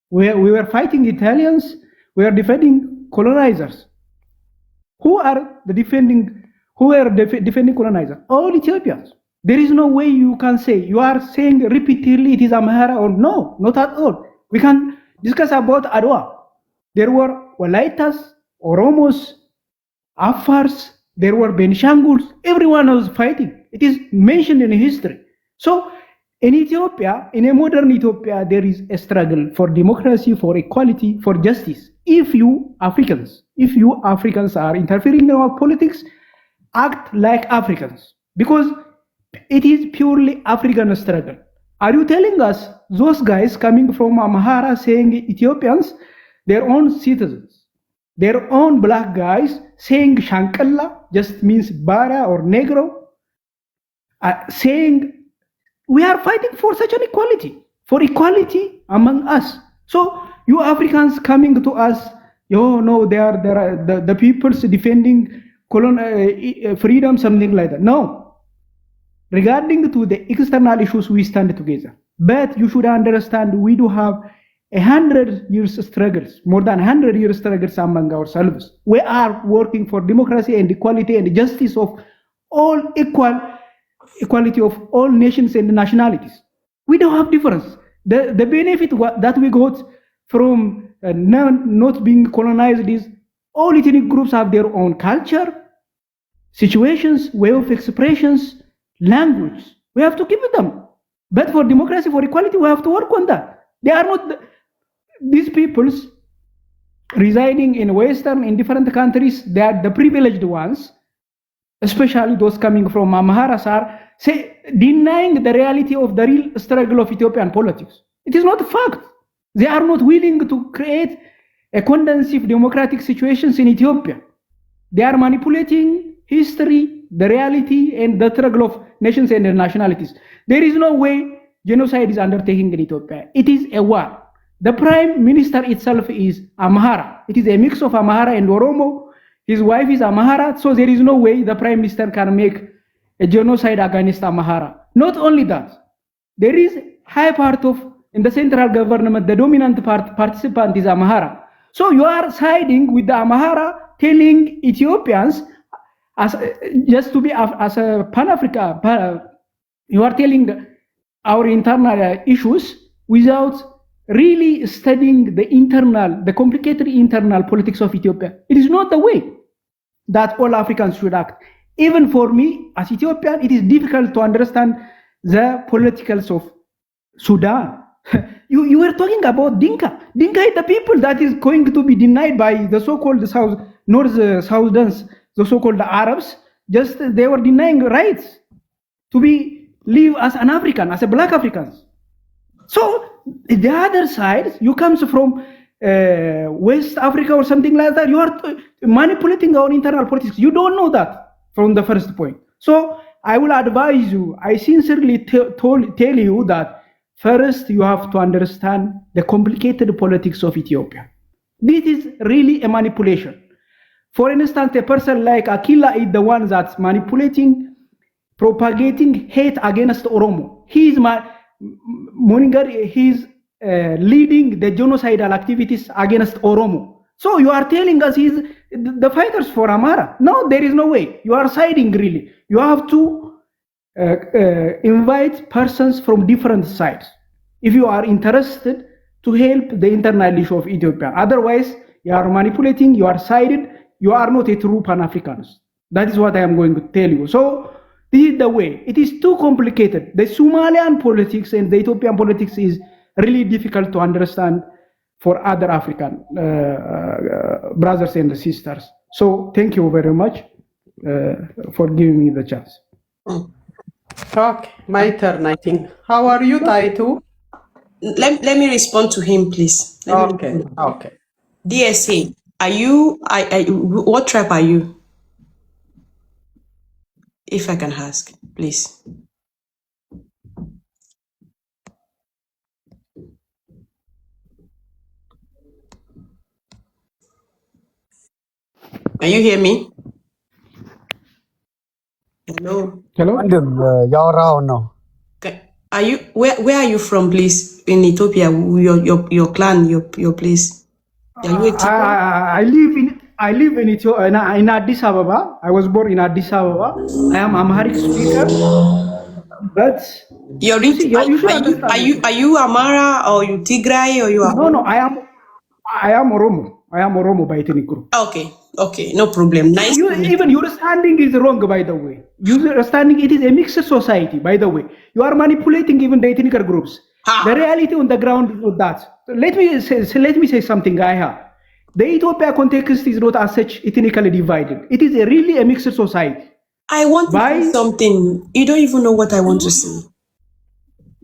we were fighting Italians, we are defending colonizers. Who are the defending? Who are defending colonizers? All Ethiopians. There is no way you can say, you are saying repeatedly it is Amhara, or no, not at all. We can discuss about Adwa. There were Walaitas, Oromos, Afars, there were Benishanguls, everyone was fighting. It is mentioned in history. So in Ethiopia, in a modern Ethiopia, there is a struggle for democracy, for equality, for justice. If you Africans are interfering in our politics, act like Africans, because it is purely African struggle. Are you telling us those guys coming from Amhara saying Ethiopians, their own citizens, their own black guys saying Shankalla just means Bara or Negro, saying we are fighting for such an equality, for equality among us. So you Africans coming to us, no, they are the peoples defending freedom, something like that. No. Regarding to the external issues, we stand together. But you should understand, we do have 100 years struggles, more than 100 years struggles among ourselves. We are working for democracy and equality and justice of all equality of all nations and nationalities. We don't have difference. The benefit that we got from not being colonized is all ethnic groups have their own culture, situations, way of expressions, language. We have to keep them. But for democracy, for equality, we have to work on that. They are not these peoples residing in Western, in different countries. They are the privileged ones, especially those coming from Amharas, are denying the reality of the real struggle of Ethiopian politics. It is not a fact. They are not willing to create a conducive democratic situations in Ethiopia. They are manipulating history, the reality, and the struggle of nations and nationalities. There is no way genocide is undertaken in Ethiopia. It is a war. The prime minister itself is Amhara. It is a mix of Amhara and Oromo. His wife is Amhara, so there is no way the prime minister can make a genocide against Amhara. Not only that, there is high part of, in the central government, the dominant participant is Amhara. So you are siding with the Amhara, telling Ethiopians, as just to be as a Pan-Africa, you are telling our internal issues without really studying the complicated internal politics of Ethiopia. It is not the way that all Africans should act. Even for me, as Ethiopian, it is difficult to understand the politicals of Sudan. You were talking about Dinka. Dinka is the people that is going to be denied by the so-called North Southerners, the so-called Arabs. Just they were denying rights to live as an African, as a black Africans. So the other side, you comes from West Africa or something like that. You are manipulating our internal politics. You don't know that from the first point. So I will advise you. I sincerely tell you that first you have to understand the complicated politics of Ethiopia. This is really a manipulation. For instance, a person like Akila is the one that's manipulating, propagating hate against Oromo. He is leading the genocidal activities against Oromo. So you are telling us he's the fighters for Amhara. No, there is no way. You are siding really. You have to invite persons from different sides if you are interested to help the internal issue of Ethiopia. Otherwise, you are manipulating, you are sided, you are not a true Pan-Africanist. That is what I am going to tell you. So this is the way. It is too complicated. The Somalian politics and the Ethiopian politics is really difficult to understand for other African brothers and sisters. So thank you very much for giving me the chance. Okay, my turn, I think. How are you, Taitu? Let me respond to him, please. Okay. DSA, are you, what tribe are you? If I can ask, please. Can you hear me? Hello. Hello? Okay. Are you where are you from, please? In Ethiopia, your clan, your place. Are you Ethiopian? I live in Ethiopia, in Addis Ababa. I was born in Addis Ababa. I am Amharic speaker, but You're you see, you should understand. are you Amara or you Tigray or you are? No, I am Oromo. I am Oromo by ethnic group. Okay, no problem. Nice. Even your standing is wrong, by the way. Your standing, it is a mixed society, by the way. You are manipulating even the ethnic groups. The reality on the ground is not that. Let me say something, Gaya. The Ethiopia context is not as such ethnically divided. It is really a mixed society. I want to say something. You don't even know what I want to say.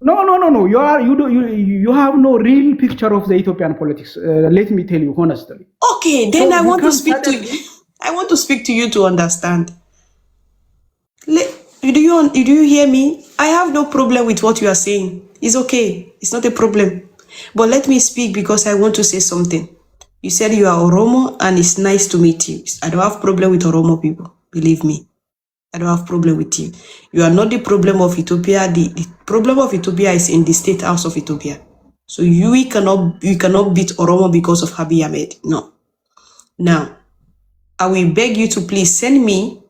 No. You have no real picture of the Ethiopian politics. Let me tell you honestly. Okay, then I want to speak to you. I want to speak to you to understand. Do you hear me? I have no problem with what you are saying. It's okay. It's not a problem. But let me speak because I want to say something. You said you are Oromo and it's nice to meet you. I don't have problem with Oromo people. Believe me. I don't have problem with you. You are not the problem of Ethiopia. The problem of Ethiopia is in the state house of Ethiopia. So you cannot beat Oromo because of Abiy Ahmed. No. Now, I will beg you to please send me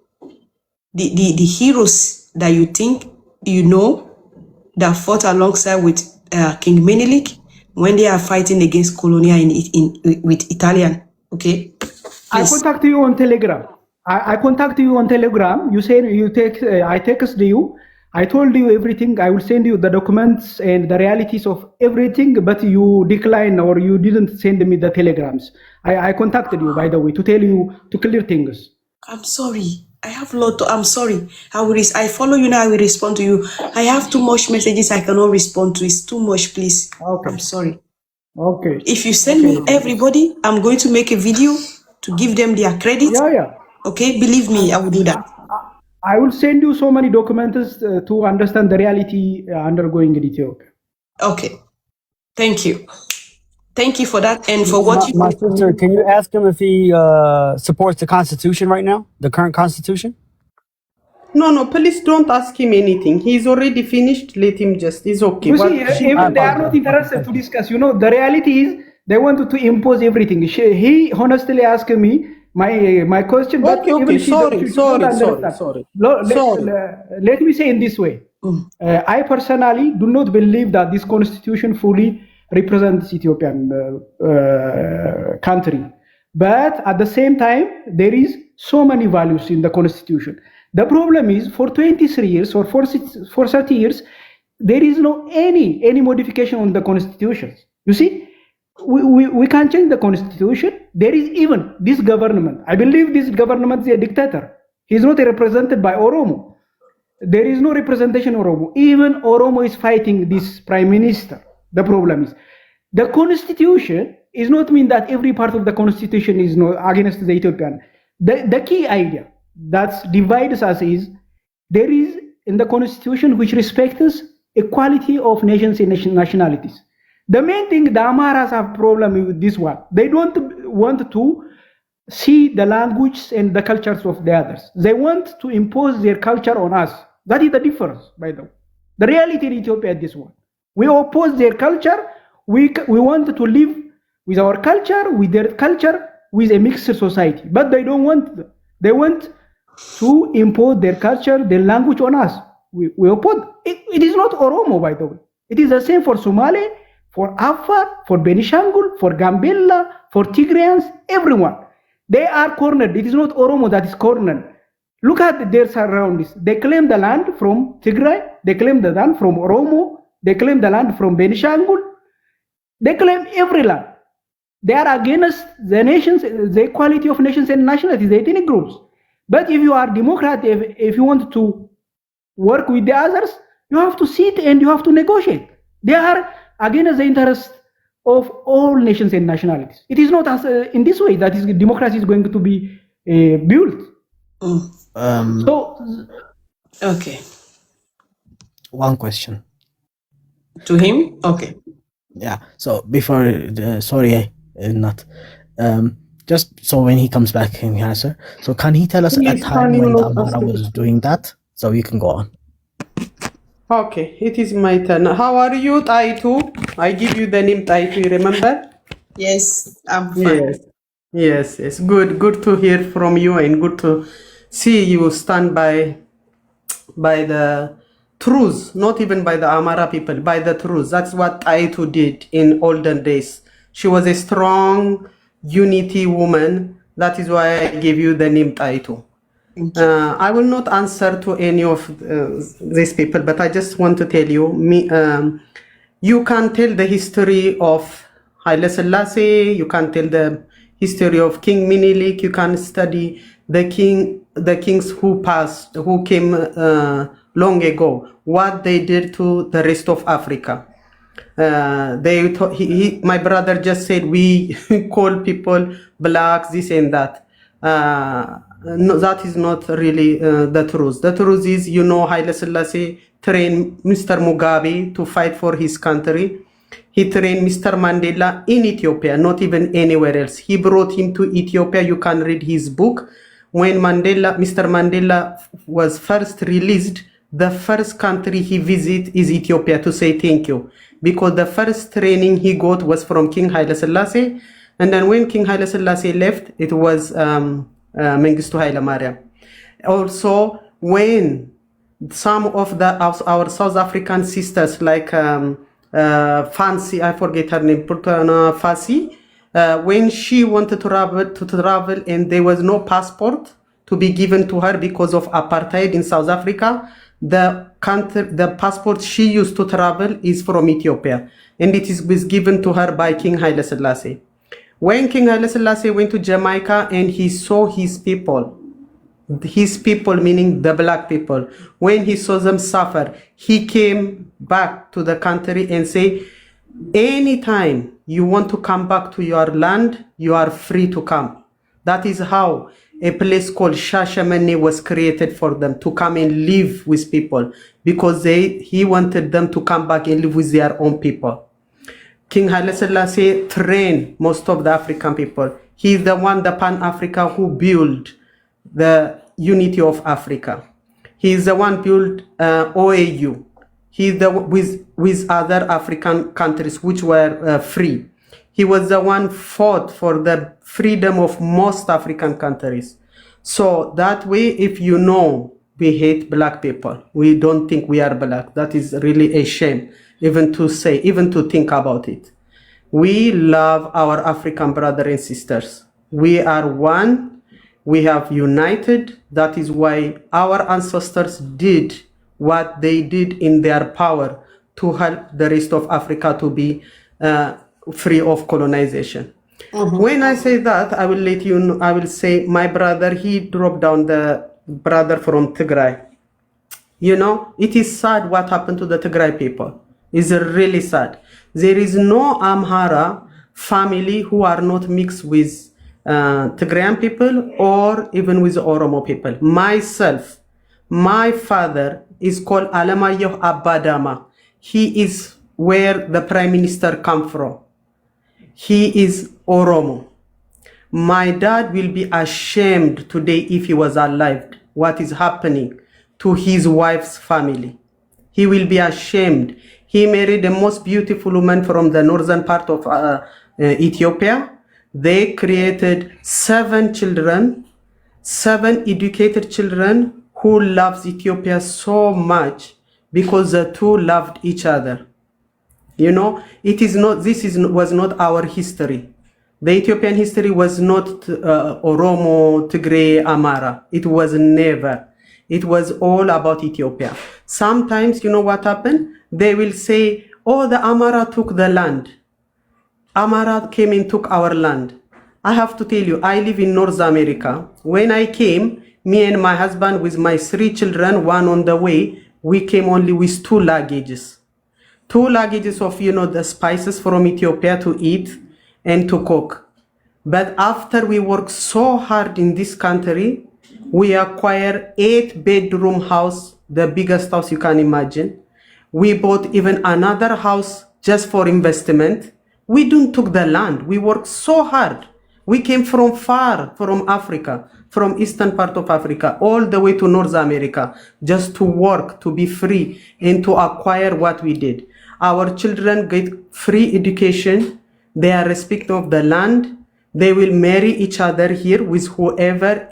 the heroes that you think you know that fought alongside with King Menelik when they are fighting against Colonia with Italian. Okay. Please. I contact you on Telegram. I contact you on Telegram. You say I text you. I told you everything. I will send you the documents and the realities of everything, but you decline or you didn't send me the telegrams. I contacted you, by the way, to tell you to clear things. I'm sorry. I have a lot. I'm sorry. I follow you now. I will respond to you. I have too much messages I cannot respond to. It's too much, please. Okay. I'm sorry. Okay. If you send me everybody, I'm going to make a video to give them their credit. Yeah. Okay, believe me, I will do that. I will send you so many documents to understand the reality undergoing in Ethiopia. Okay. Thank you. Thank you for that and for what My sister, can you ask him if he supports the Constitution right now, the current Constitution? No, please don't ask him anything. He's already finished. Let him just. It's okay. You see, even they are not interested to discuss. The reality is they want to impose everything. He honestly asked me my question. But Okay. Sorry. Let me say in this way. I personally do not believe that this constitution fully represents Ethiopian country. But at the same time, there is so many values in the constitution. The problem is for 23 years or for 30 years, there is no any modification on the constitution. You see, we can change the constitution. There is even this government. I believe this government is a dictator. He's not represented by Oromo. There is no representation of Oromo. Even Oromo is fighting this prime minister. The problem is the constitution is not mean that every part of the constitution is not against the Ethiopian. The key idea that divides us is there is in the constitution which respects equality of nations and nationalities. The main thing, the Amaras have problem with this one. They don't want to see the language and the cultures of the others. They want to impose their culture on us. That is the difference, by the way. The reality in Ethiopia is this one. We oppose their culture. We want to live with our culture, with their culture, with a mixed society. But they don't want. They want to impose their culture, their language on us. We oppose. It is not Oromo, by the way. It is the same for Somali, for Afar, for Benishangul, for Gambella, for Tigrayans, everyone. They are cornered. It is not Oromo that is cornered. Look at their surroundings. They claim the land from Tigray. They claim the land from Oromo. They claim the land from Benishangul. They claim every land. They are against the nations, the equality of nations and nationalities, the ethnic groups. But if you are Democrat, if you want to work with the others, you have to sit and you have to negotiate. They are against the interest of all nations and nationalities. It is not as in this way that democracy is going to be built. Okay. One question to him. Okay. Yeah. So before, sorry, not. just so when he comes back in answer. So can he tell us a Please, time can you when the not Amhara ask me? was doing that? So you can go on. Okay, it is my turn. How are you, Taitu? I give you the name Taitu, you remember? Yes, I'm fine. Yes. Good to hear from you, and good to see you stand by the truth, not even by the Amara people, by the truth. That's what Taitu did in olden days. She was a strong unity woman. That is why I gave you the name Taitu. I will not answer to any of these people, but I just want to tell you, you can tell the history of Haile Selassie, you can tell the history of King Minilik, you can study the kings who came long ago, what they did to the rest of Africa. My brother just said we call people blacks, this and that. No, that is not really the truth. The truth is, Haile Selassie trained Mr. Mugabe to fight for his country. He trained Mr. Mandela in Ethiopia, not even anywhere else. He brought him to Ethiopia. You can read his book. When Mr. Mandela was first released, the first country he visited is Ethiopia to say thank you. Because the first training he got was from King Haile Selassie. And then when King Haile Selassie left, it was Mengistu Haile Mariam. Also, when some of our South African sisters, like Fancy, I forget her name, Purtana Fasi, when she wanted to travel and there was no passport to be given to her because of apartheid in South Africa, the passport she used to travel is from Ethiopia, and it was given to her by King Haile Selassie. When King Haile Selassie went to Jamaica and he saw his people meaning the black people, when he saw them suffer, he came back to the country and said, anytime you want to come back to your land, you are free to come. That is how a place called Shashamane was created for them, to come and live with people, because he wanted them to come back and live with their own people. King Haile Selassie trained most of the African people. He is the one, the Pan-Africa, who built the unity of Africa. He is the one built OAU. He is with other African countries which were free. He was the one fought for the freedom of most African countries. So that way, if we hate black people, we don't think we are black. That is really a shame, even to think about it. We love our African brothers and sisters. We are one. We have united. That is why our ancestors did what they did in their power to help the rest of Africa to be free of colonization. When I say that, I will let you know, I will say my brother, he dropped down, the brother from Tigray. It is sad what happened to the Tigray people. It's really sad. There is no Amhara family who are not mixed with Tigrayan people or even with Oromo people. Myself, my father is called Alamayoh Abadama. He is where the prime minister come from. He is Oromo. My dad will be ashamed today if he was alive, what is happening to his wife's family. He will be ashamed. He married the most beautiful woman from the northern part of Ethiopia. They created 7 children, 7 educated children who loves Ethiopia so much because the two loved each other. Was not our history. The Ethiopian history was not Oromo, Tigray, Amara. It was never. It was all about Ethiopia. Sometimes, what happened? They will say, oh, the Amara took the land. Amara came and took our land. I have to tell you, I live in North America. When I came, me and my husband with my 3 children, one on the way, we came only with 2 luggages. 2 luggages of, the spices from Ethiopia to eat and to cook. But after we worked so hard in this country, we acquired 8-bedroom house, the biggest house you can imagine. We bought even another house just for investment. We didn't took the land. We worked so hard. We came from far, from Africa, from eastern part of Africa, all the way to North America, just to work, to be free, and to acquire what we did. Our children get free education. They are respectful of the land. They will marry each other here with whoever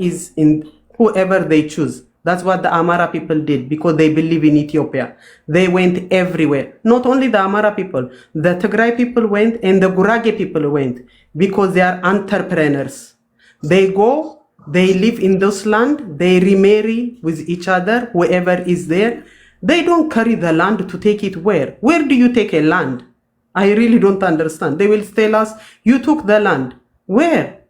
they choose. That's what the Amara people did because they believe in Ethiopia. They went everywhere. Not only the Amara people, the Tigray people went and the Gurage people went because they are entrepreneurs. They go, they live in those land, they remarry with each other, whoever is there. They don't carry the land to take it where? Where do you take a land? I really don't understand. They will tell us, you took the land. Where?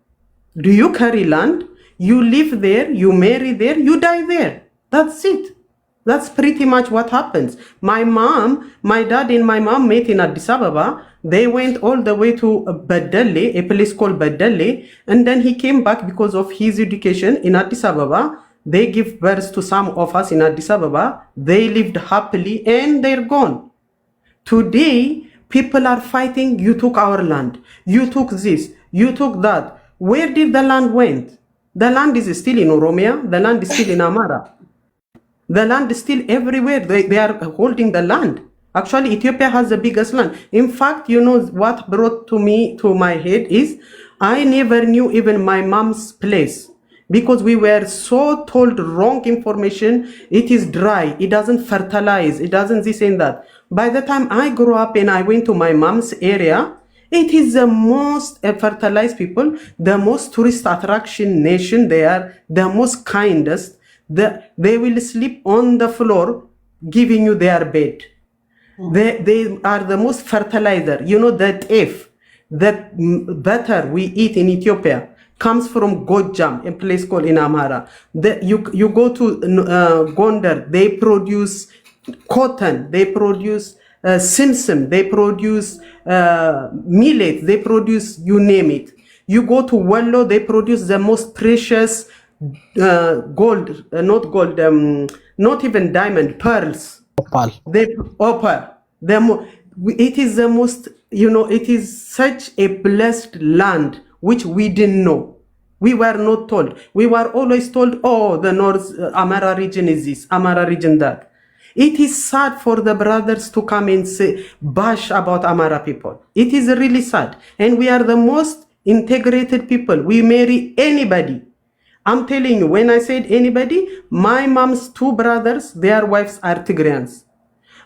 Do you carry land? You live there, you marry there, you die there. That's it. That's pretty much what happens. My dad and my mom met in Addis Ababa. They went all the way to Badale, a place called Badale, and then he came back because of his education in Addis Ababa. They give birth to some of us in Addis Ababa. They lived happily and they're gone. Today, people are fighting, you took our land, you took this, you took that. Where did the land went? The land is still in Oromia. The land is still in Amara. The land is still everywhere. They are holding the land. Actually, Ethiopia has the biggest land. In fact, you know what brought to my head is I never knew even my mom's place because we were so told wrong information. It is dry. It doesn't fertilize. It doesn't this and that. By the time I grew up and I went to my mom's area, it is the most fertilized people, the most tourist attraction nation. They are the most kindest. They will sleep on the floor, giving you their bed. They are the most fertilizer. You know, the teff, the butter we eat in Ethiopia comes from Gojam, a place called in Amara. You go to Gondar, they produce cotton, they produce simsim, they produce millet, they produce, you name it. You go to Wallo, they produce the most precious gold, not even diamond, pearls. Opal. Opal. It is the most, you know, it is such a blessed land which we didn't know. We were not told. We were always told, oh, the North Amara region is this, Amara region that. It is sad for the brothers to come and say, bash about Amara people. It is really sad. And we are the most integrated people. We marry anybody. I'm telling you, when I said anybody, my mom's two brothers, their wives are Tigrayans.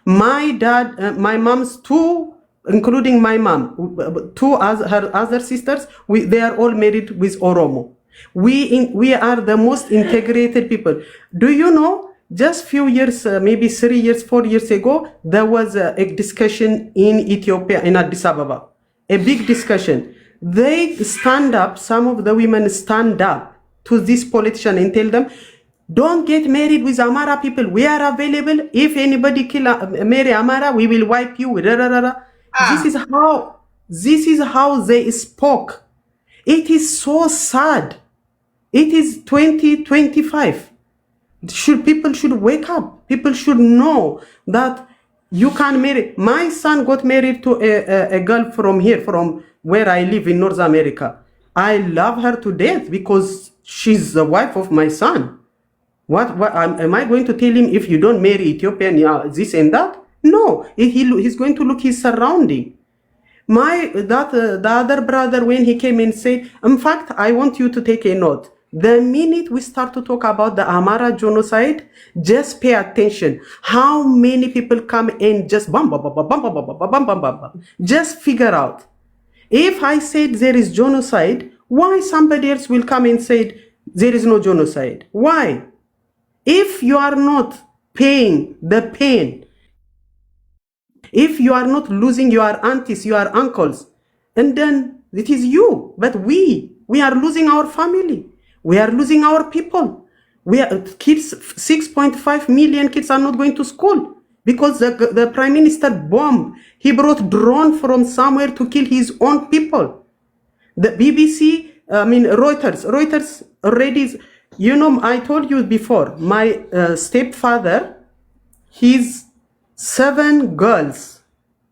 My dad, my mom's two, including my mom, her other sisters, they are all married with Oromo. We are the most integrated people. Do you know? Just few years, maybe 3 years, 4 years ago, there was a discussion in Ethiopia, in Addis Ababa, a big discussion. They stand up, some of the women stand up to this politician and tell them, don't get married with Amara people. We are available. If anybody marry Amara, we will wipe you. This is how they spoke. It is so sad. It is 2025. People should wake up. People should know that you can marry. My son got married to a girl from here, from where I live in North America. I love her to death because she's the wife of my son. What am I going to tell him if you don't marry Ethiopian, this and that? No, he's going to look his surrounding. The other brother, when he came and said, in fact, I want you to take a note. The minute we start to talk about the Amara genocide, just pay attention. How many people come and just just figure out. If I said there is genocide, why somebody else will come and say there is no genocide? Why? If you are not paying the pain, if you are not losing your aunties, your uncles, and then it is you, but we are losing our family. We are losing our people. Kids, 6.5 million kids are not going to school because the prime minister bombed. He brought drone from somewhere to kill his own people. The BBC, Reuters already, you know, I told you before, my stepfather, his 7 girls.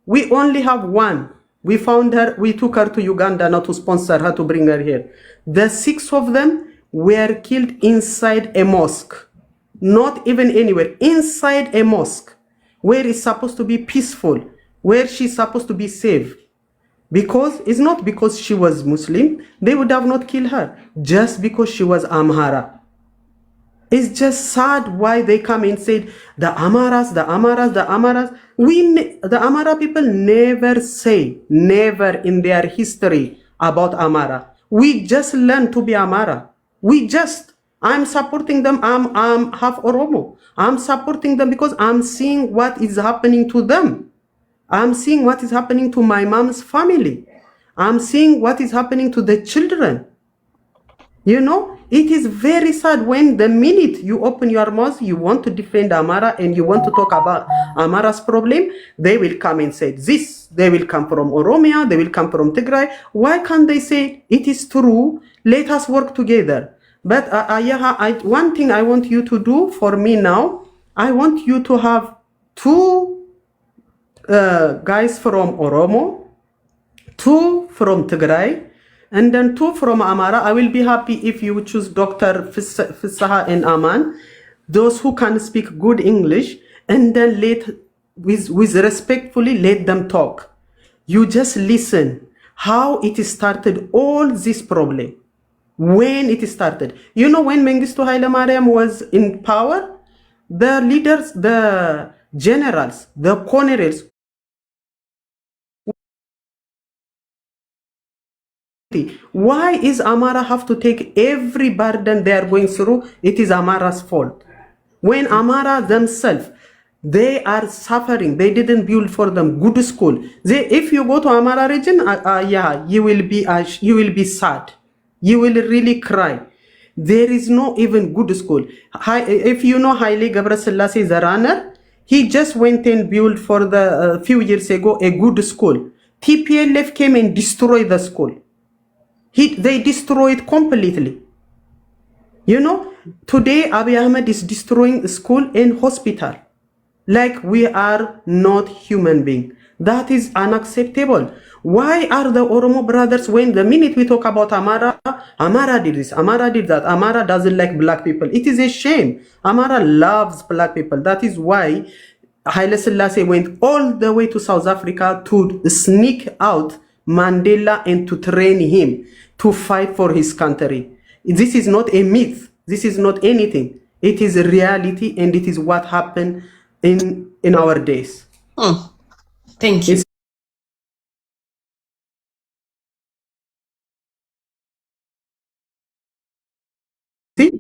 We only have 1. We found her, we took her to Uganda now to sponsor her to bring her here. The 6 of them were killed inside a mosque. Not even anywhere, inside a mosque, where it's supposed to be peaceful, where she's supposed to be safe. Because it's not because she was Muslim, they would have not killed her, just because she was Amhara. It's just sad why they come and say the Amaras, the Amaras, the Amaras. The Amara people never say, never in their history about Amara. We just learn to be Amara. I'm supporting them. I'm half Oromo. I'm supporting them because I'm seeing what is happening to them. I'm seeing what is happening to my mom's family. I'm seeing what is happening to the children. You know, it is very sad when the minute you open your mouth, you want to defend Amara and you want to talk about Amara's problem, they will come and say this. They will come from Oromia, they will come from Tigray. Why can't they say it is true? Let us work together. But one thing I want you to do for me now, I want you to have 2 guys from Oromo, 2 from Tigray, and then 2 from Amara. I will be happy if you choose Dr. Fissaha and Aman, those who can speak good English, and then with respectfully let them talk. You just listen how it started, all this problem. When it started. You know, when Mengistu Haile Mariam was in power, the leaders, the generals, the colonels, why is Amara have to take every burden they are going through? It is Amara's fault. When Amara themselves, they are suffering. They didn't build for them good school. If you go to Amara region, you will be sad. You will really cry. There is no even good school. If you know Haile Gebrselassie, the runner, he just went and built for the few years ago a good school. TPLF came and destroyed the school. They destroyed completely. You know, today Abiy Ahmed is destroying school and hospital. Like we are not human beings. That is unacceptable. Why are the Oromo brothers, when the minute we talk about Amara, Amara did this, Amara did that, Amara doesn't like black people. It is a shame. Amara loves black people. That is why Haile Selassie went all the way to South Africa to sneak out Mandela and to train him to fight for his country. This is not a myth. This is not anything. It is a reality, and it is what happened in our days. Thank you. See?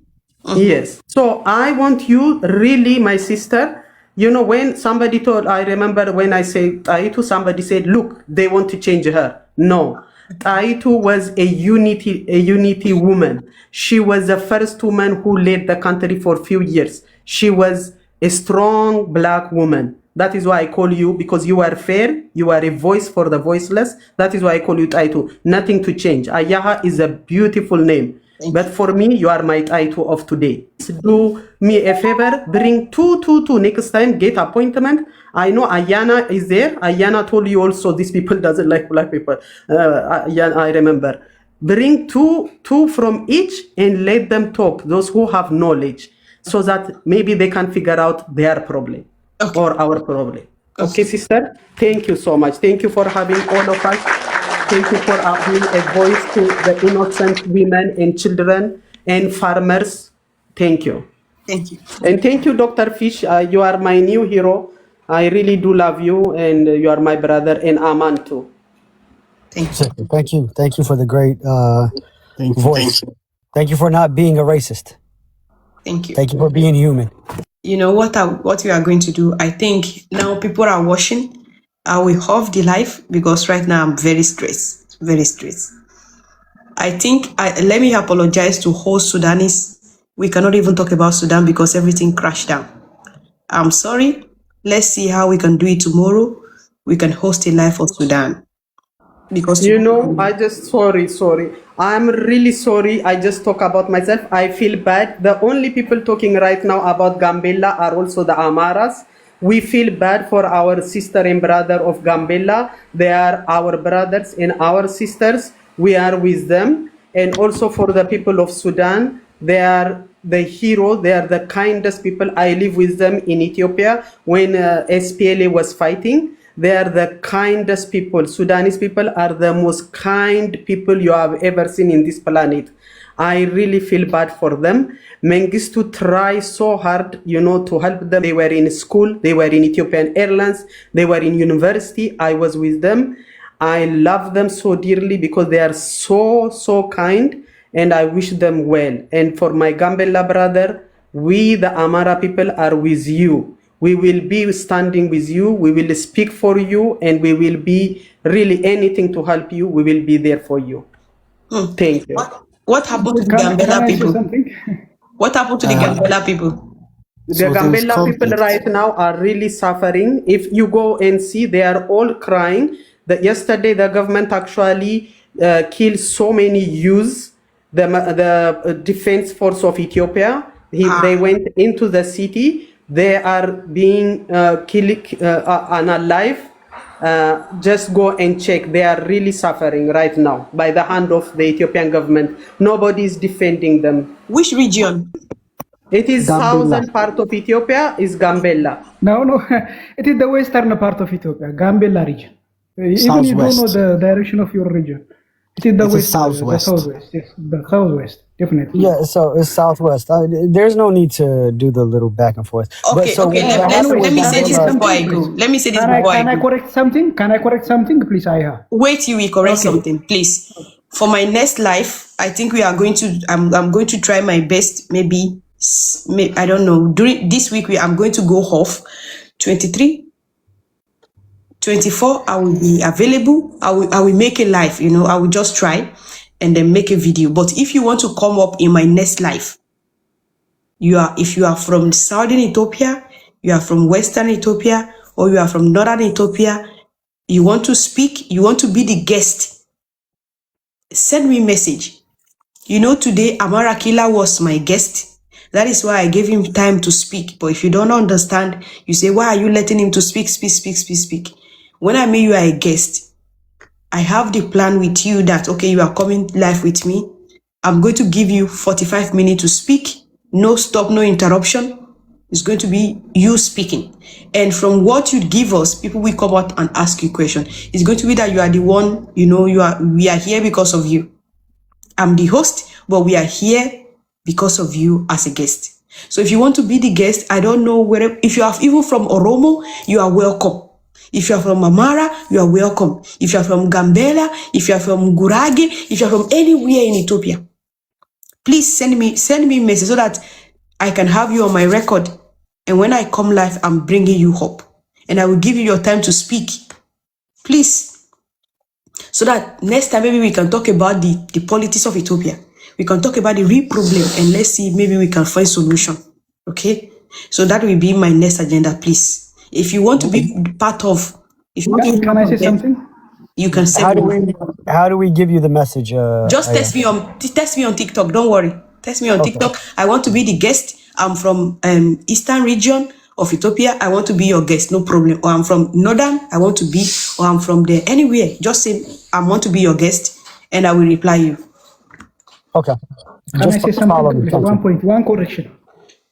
Yes. So I want you really, my sister, you know, when somebody told, I remember when I said Taitu, somebody said, look, they want to change her. No. Taitu was a unity woman. She was the first woman who led the country for a few years. She was a strong black woman. That is why I call you, because you are fair. You are a voice for the voiceless. That is why I call you Taitu. Nothing to change. Ayaha is a beautiful name. But for me, you are my Taitu of today. Do me a favor, bring two next time, get appointment. I know Ayana is there. Ayana told you also these people doesn't like black people. I remember. Bring two from each and let them talk, those who have knowledge, so that maybe they can figure out their problem or our problem. Okay, sister? Thank you so much. Thank you for having all of us. Thank you for being a voice to the innocent women and children and farmers. Thank you. Thank you. And thank you, Dr. Fish. You are my new hero. I really do love you, and you are my brother, and Aman too. Thank you. Thank you for the great voice. Thank you for not being a racist. Thank you. Thank you for being human. You know what we are going to do? I think now people are watching. I will off the live because right now I'm very stressed. Very stressed. I think let me apologize to whole Sudanese. We cannot even talk about Sudan because everything crashed down. I'm sorry. Let's see how we can do it tomorrow. We can host a live for Sudan. Because you know, I just sorry. I'm really sorry. I just talk about myself. I feel bad. The only people talking right now about Gambella are also the Amaras. We feel bad for our sister and brother of Gambela. They are our brothers and our sisters. We are with them. And also for the people of Sudan, they are the hero. They are the kindest people. I live with them in Ethiopia when SPLA was fighting. They are the kindest people. Sudanese people are the most kind people you have ever seen in this planet. I really feel bad for them. Mengistu try so hard, to help them. They were in school. They were in Ethiopian Airlines. They were in university. I was with them. I love them so dearly because they are so, so kind, and I wish them well. And for my Gambela brother, we, the Amara people, are with you. We will be standing with you. We will speak for you, and we will be really anything to help you. We will be there for you. Thank you. What happened to the Gambela people? What happened to the Gambela people? The Gambela people right now are really suffering. If you go and see, they are all crying. Yesterday, the government actually killed so many youths. The defense force of Ethiopia, they went into the city. They are being killed unalive. Just go and check. They are really suffering right now by the hand of the Ethiopian government. Nobody is defending them. Which region? It is southern part of Ethiopia is Gambela. No, it is the western part of Ethiopia, Gambela region. Even you don't know the direction of your region. It is the west, southwest. The southwest, yes, the southwest, definitely. Yeah, so it's southwest. There's no need to do the little back and forth. Okay, let me say this before I go. Let me say this before I go. Can I correct something? Can I correct something, please, Aya? Wait till we correct something, please. For my next life, I think we are going to. I'm going to try my best. Maybe I don't know. During this week, I'm going to go off. 23, 24. I will be available. I will make a live. I will just try and then make a video. But if you want to come up in my next life, if you are from southern Ethiopia, you are from western Ethiopia, or you are from northern Ethiopia, you want to speak, you want to be the guest, send me a message. Today Amara Kila was my guest. That is why I gave him time to speak. But if you don't understand, you say, why are you letting him to speak? When I mean you are a guest, I have the plan with you that, okay, you are coming live with me. I'm going to give you 45 minutes to speak. No stop, no interruption. It's going to be you speaking. And from what you give us, people will come out and ask you questions. It's going to be that you are the one, we are here because of you. I'm the host, but we are here because of you as a guest. So if you want to be the guest, I don't know where, if you are even from Oromo, you are welcome. If you are from Amara, you are welcome. If you are from Gambela, if you are from Gurage, if you are from anywhere in Ethiopia, please send me a message so that I can have you on my record. And when I come live, I'm bringing you hope. And I will give you your time to speak. Please. So that next time, maybe we can talk about the politics of Ethiopia. We can talk about the real problem and let's see, maybe we can find solution. Okay? So that will be my next agenda, please. If you want to be part of, can I say something? You can say. How do we give you the message? Just text me on TikTok. Don't worry. Text me on TikTok. I want to be the guest. I'm from Eastern region of Ethiopia. I want to be your guest. No problem. Or I'm from Northern. I want to be. Or I'm from there. Anywhere. Just say I want to be your guest, and I will reply you. Okay. Can I say something? 1.1 correction.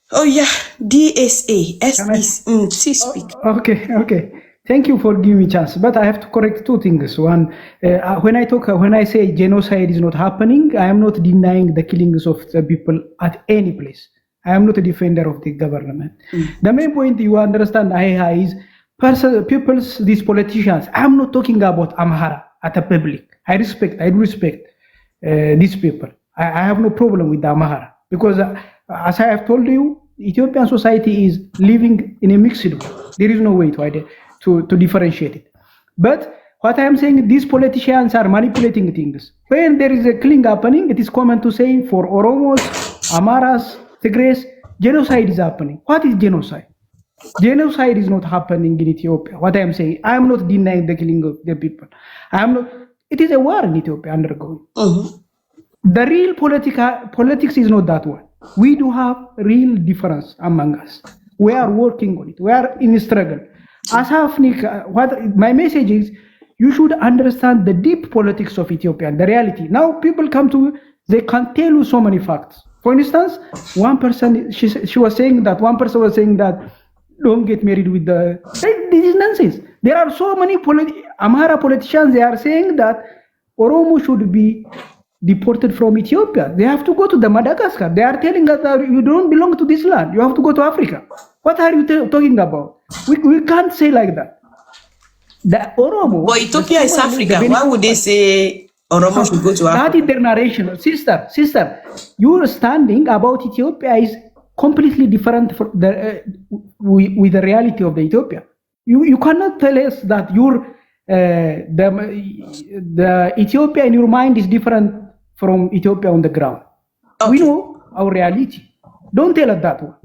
Oh yeah, DSA, please speak. Okay. Thank you for giving me chance, but I have to correct two things. One, when I say genocide is not happening, I am not denying the killings of the people at any place. I am not a defender of the government. The main point you understand, is these politicians. I am not talking about Amhara at the public. I do respect these people. I have no problem with the Amhara because. As I have told you, Ethiopian society is living in a mixed way. There is no way to differentiate it. But what I am saying, these politicians are manipulating things. When there is a killing happening, it is common to say for Oromos, Amaras, Tigres, genocide is happening. What is genocide? Genocide is not happening in Ethiopia. What I am saying, I am not denying the killing of the people. It is a war in Ethiopia undergoing. The real politics is not that one. We do have real difference among us. We are working on it. We are in struggle. As what my message is, you should understand the deep politics of Ethiopia and the reality. Now people come to, they can tell you so many facts. For instance, one person, she was saying that, one person was saying that, don't get married with the, this is nonsense. There are so many Amhara politicians, they are saying that Oromo should be deported from Ethiopia. They have to go to the Madagascar. They are telling us that you don't belong to this land. You have to go to Africa. What are you talking about? We can't say like that. The Oromo. But Ethiopia is Africa. Why would they say Oromo should go to Africa? That is their narration. Sister, your standing about Ethiopia is completely different with the reality of the Ethiopia. You cannot tell us that the Ethiopia in your mind is different from Ethiopia on the ground. Okay. We know our reality. Don't tell us that one.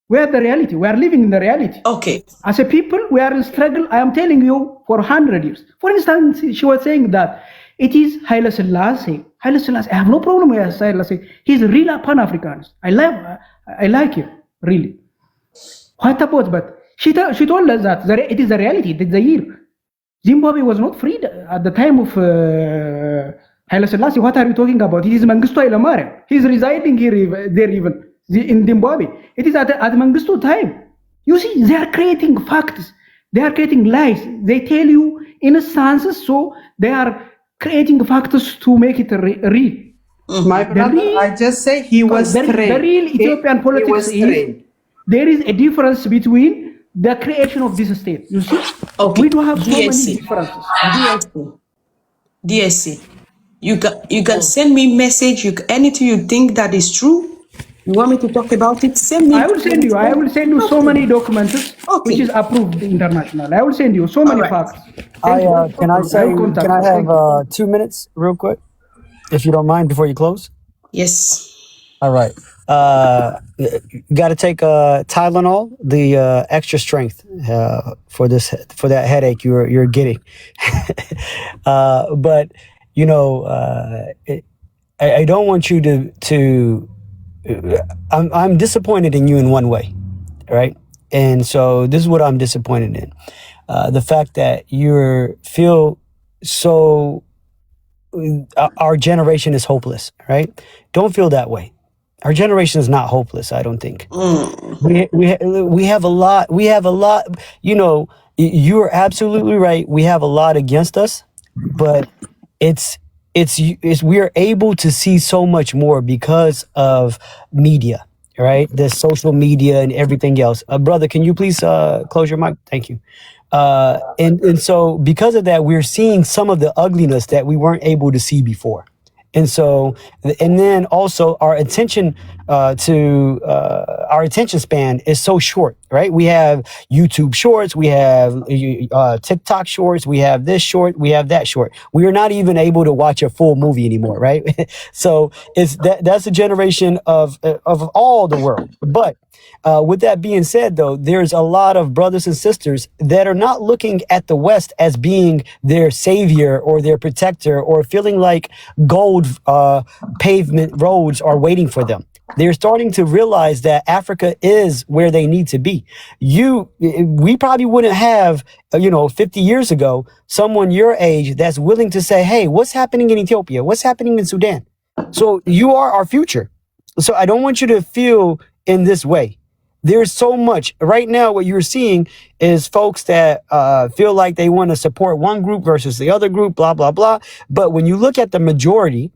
We are the reality. We are living in the reality. Okay. As a people, we are in struggle. I am telling you for 100 years. For instance, she was saying that it is Haile Selassie. Haile Selassie. I have no problem with Haile Selassie. He's a real Pan-Africanist. I like him, really. What about? But she told us that it is the reality. It is the year. Zimbabwe was not free at the time of Haile Selassie. What are you talking about? It is Mengistu Haile Mariam. He's residing there even in Zimbabwe. It is at Mengistu time. You see, they are creating facts. They are creating lies. They tell you instances, so they are creating facts to make it real. My brother, I just say he was trained. The real Ethiopian politics is there is a difference between the creation of this state. You see, okay. We do have so many differences. DSC, you can send me message. Anything you think that is true. You want me to talk about it? Send me. I will send you so many documents which is approved international. I will send you so many facts. Can I have 2 minutes real quick, if you don't mind, before you close? Yes. All right. You got to take Tylenol, the extra strength for that headache you're getting. But you know, I don't want you to. I'm disappointed in you in one way, right? And so this is what I'm disappointed in: the fact that you feel so. Our generation is hopeless, right? Don't feel that way. Our generation is not hopeless, I don't think. We have a lot, you know, you're absolutely right. We have a lot against us, but it's we are able to see so much more because of media, right? The social media and everything else. Brother, can you please close your mic? Thank you. And so because of that, we're seeing some of the ugliness that we weren't able to see before. And so, and then also our attention our attention span is so short, right? We have YouTube shorts, we have TikTok shorts, we have this short, we have that short. We are not even able to watch a full movie anymore, right? So that's a generation of all the world. But with that being said, though, there's a lot of brothers and sisters that are not looking at the West as being their savior or their protector or feeling like gold pavement roads are waiting for them. They're starting to realize that Africa is where they need to be. We probably wouldn't have, 50 years ago, someone your age that's willing to say, hey, what's happening in Ethiopia? What's happening in Sudan? So you are our future. So I don't want you to feel in this way. There's so much right now. What you're seeing is folks that feel like they want to support one group versus the other group, blah, blah, blah. But when you look at the majority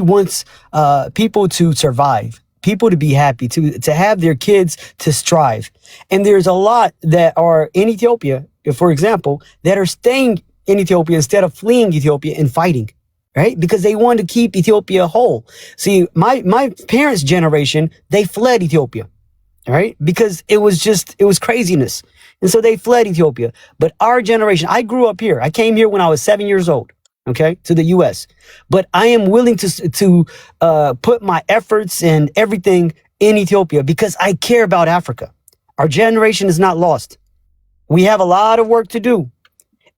wants people to survive, people to be happy, to have their kids to strive. And there's a lot that are in Ethiopia, for example, that are staying in Ethiopia instead of fleeing Ethiopia and fighting. Right? Because they want to keep Ethiopia whole. See, my parents' generation, they fled Ethiopia. Right? Because it was craziness. And so they fled Ethiopia. But our generation, I grew up here. I came here when I was 7 years old, okay, to the US. But I am willing to put my efforts and everything in Ethiopia because I care about Africa. Our generation is not lost. We have a lot of work to do.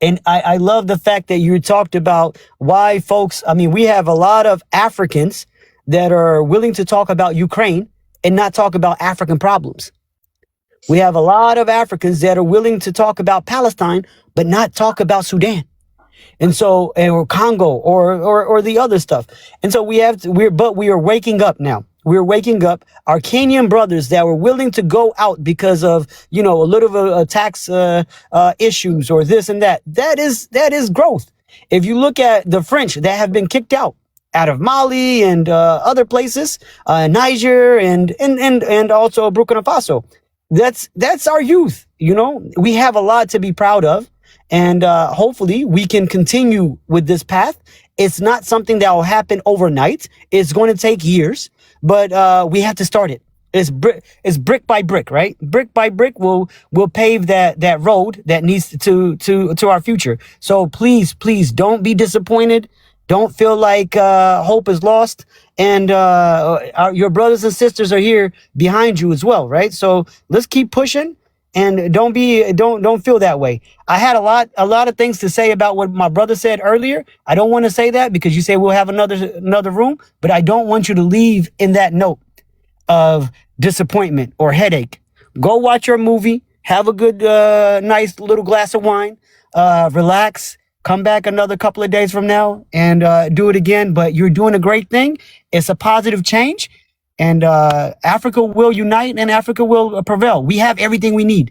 And I love the fact that you talked about why folks, we have a lot of Africans that are willing to talk about Ukraine and not talk about African problems. We have a lot of Africans that are willing to talk about Palestine, but not talk about Sudan. And so, or Congo, or the other stuff. And so we are waking up now. We're waking up. Our Kenyan brothers that were willing to go out because of, a little tax issues or this and that. That is growth. If you look at the French that have been kicked out of Mali and other places, Niger and also Burkina Faso, that's our youth. We have a lot to be proud of. And hopefully we can continue with this path. It's not something that will happen overnight. It's going to take years, but we have to start it. It's brick by brick, right? Brick by brick, we'll pave that road that needs to our future. So please don't be disappointed. Don't feel like hope is lost. And your brothers and sisters are here behind you as well, right? So let's keep pushing. And don't feel that way. I had a lot of things to say about what my brother said earlier. I don't want to say that because you say we'll have another room, but I don't want you to leave in that note of disappointment or headache. Go watch your movie, have a good, nice little glass of wine, relax, come back another couple of days from now and do it again. But you're doing a great thing. It's a positive change. And Africa will unite and Africa will prevail. We have everything we need.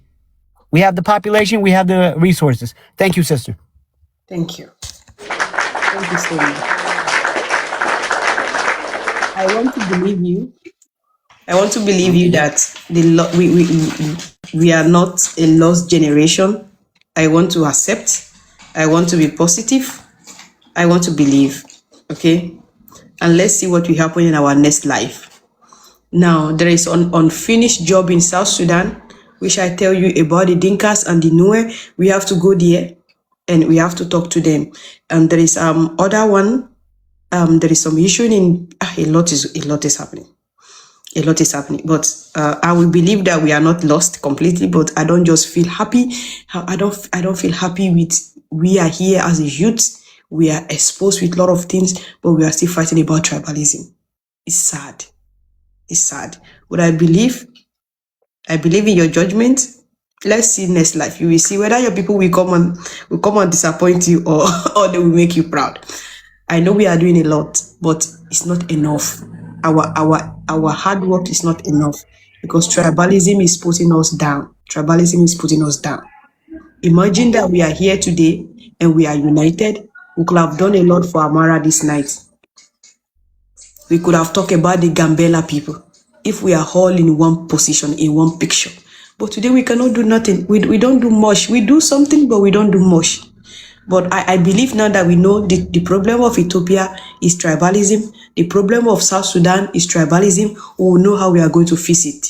We have the population. We have the resources. Thank you, sister. Thank you. Thank you so much. I want to believe you. I want to believe you that we are not a lost generation. I want to accept. I want to be positive. I want to believe. Okay? And let's see what will happen in our next life. Now, there is an unfinished job in South Sudan, which I tell you about the Dinkas and the Nuer. We have to go there and we have to talk to them. And there is other one. There is some issue in a lot is happening. A lot is happening. But I will believe that we are not lost completely. But I don't just feel happy. I don't feel happy with we are here as a youth. We are exposed with a lot of things, but we are still fighting about tribalism. It's sad. It's sad. But I believe in your judgment. Let's see next life. You will see whether your people will come and disappoint you or they will make you proud. I know we are doing a lot, but it's not enough. Our hard work is not enough because tribalism is putting us down. Tribalism is putting us down. Imagine that we are here today and we are united. We could have done a lot for Amara this night. We could have talked about the Gambela people if we are all in one position, in one picture. But today we cannot do nothing. We don't do much. We do something, but we don't do much. But I believe now that we know the problem of Ethiopia is tribalism. The problem of South Sudan is tribalism. We will know how we are going to fix it.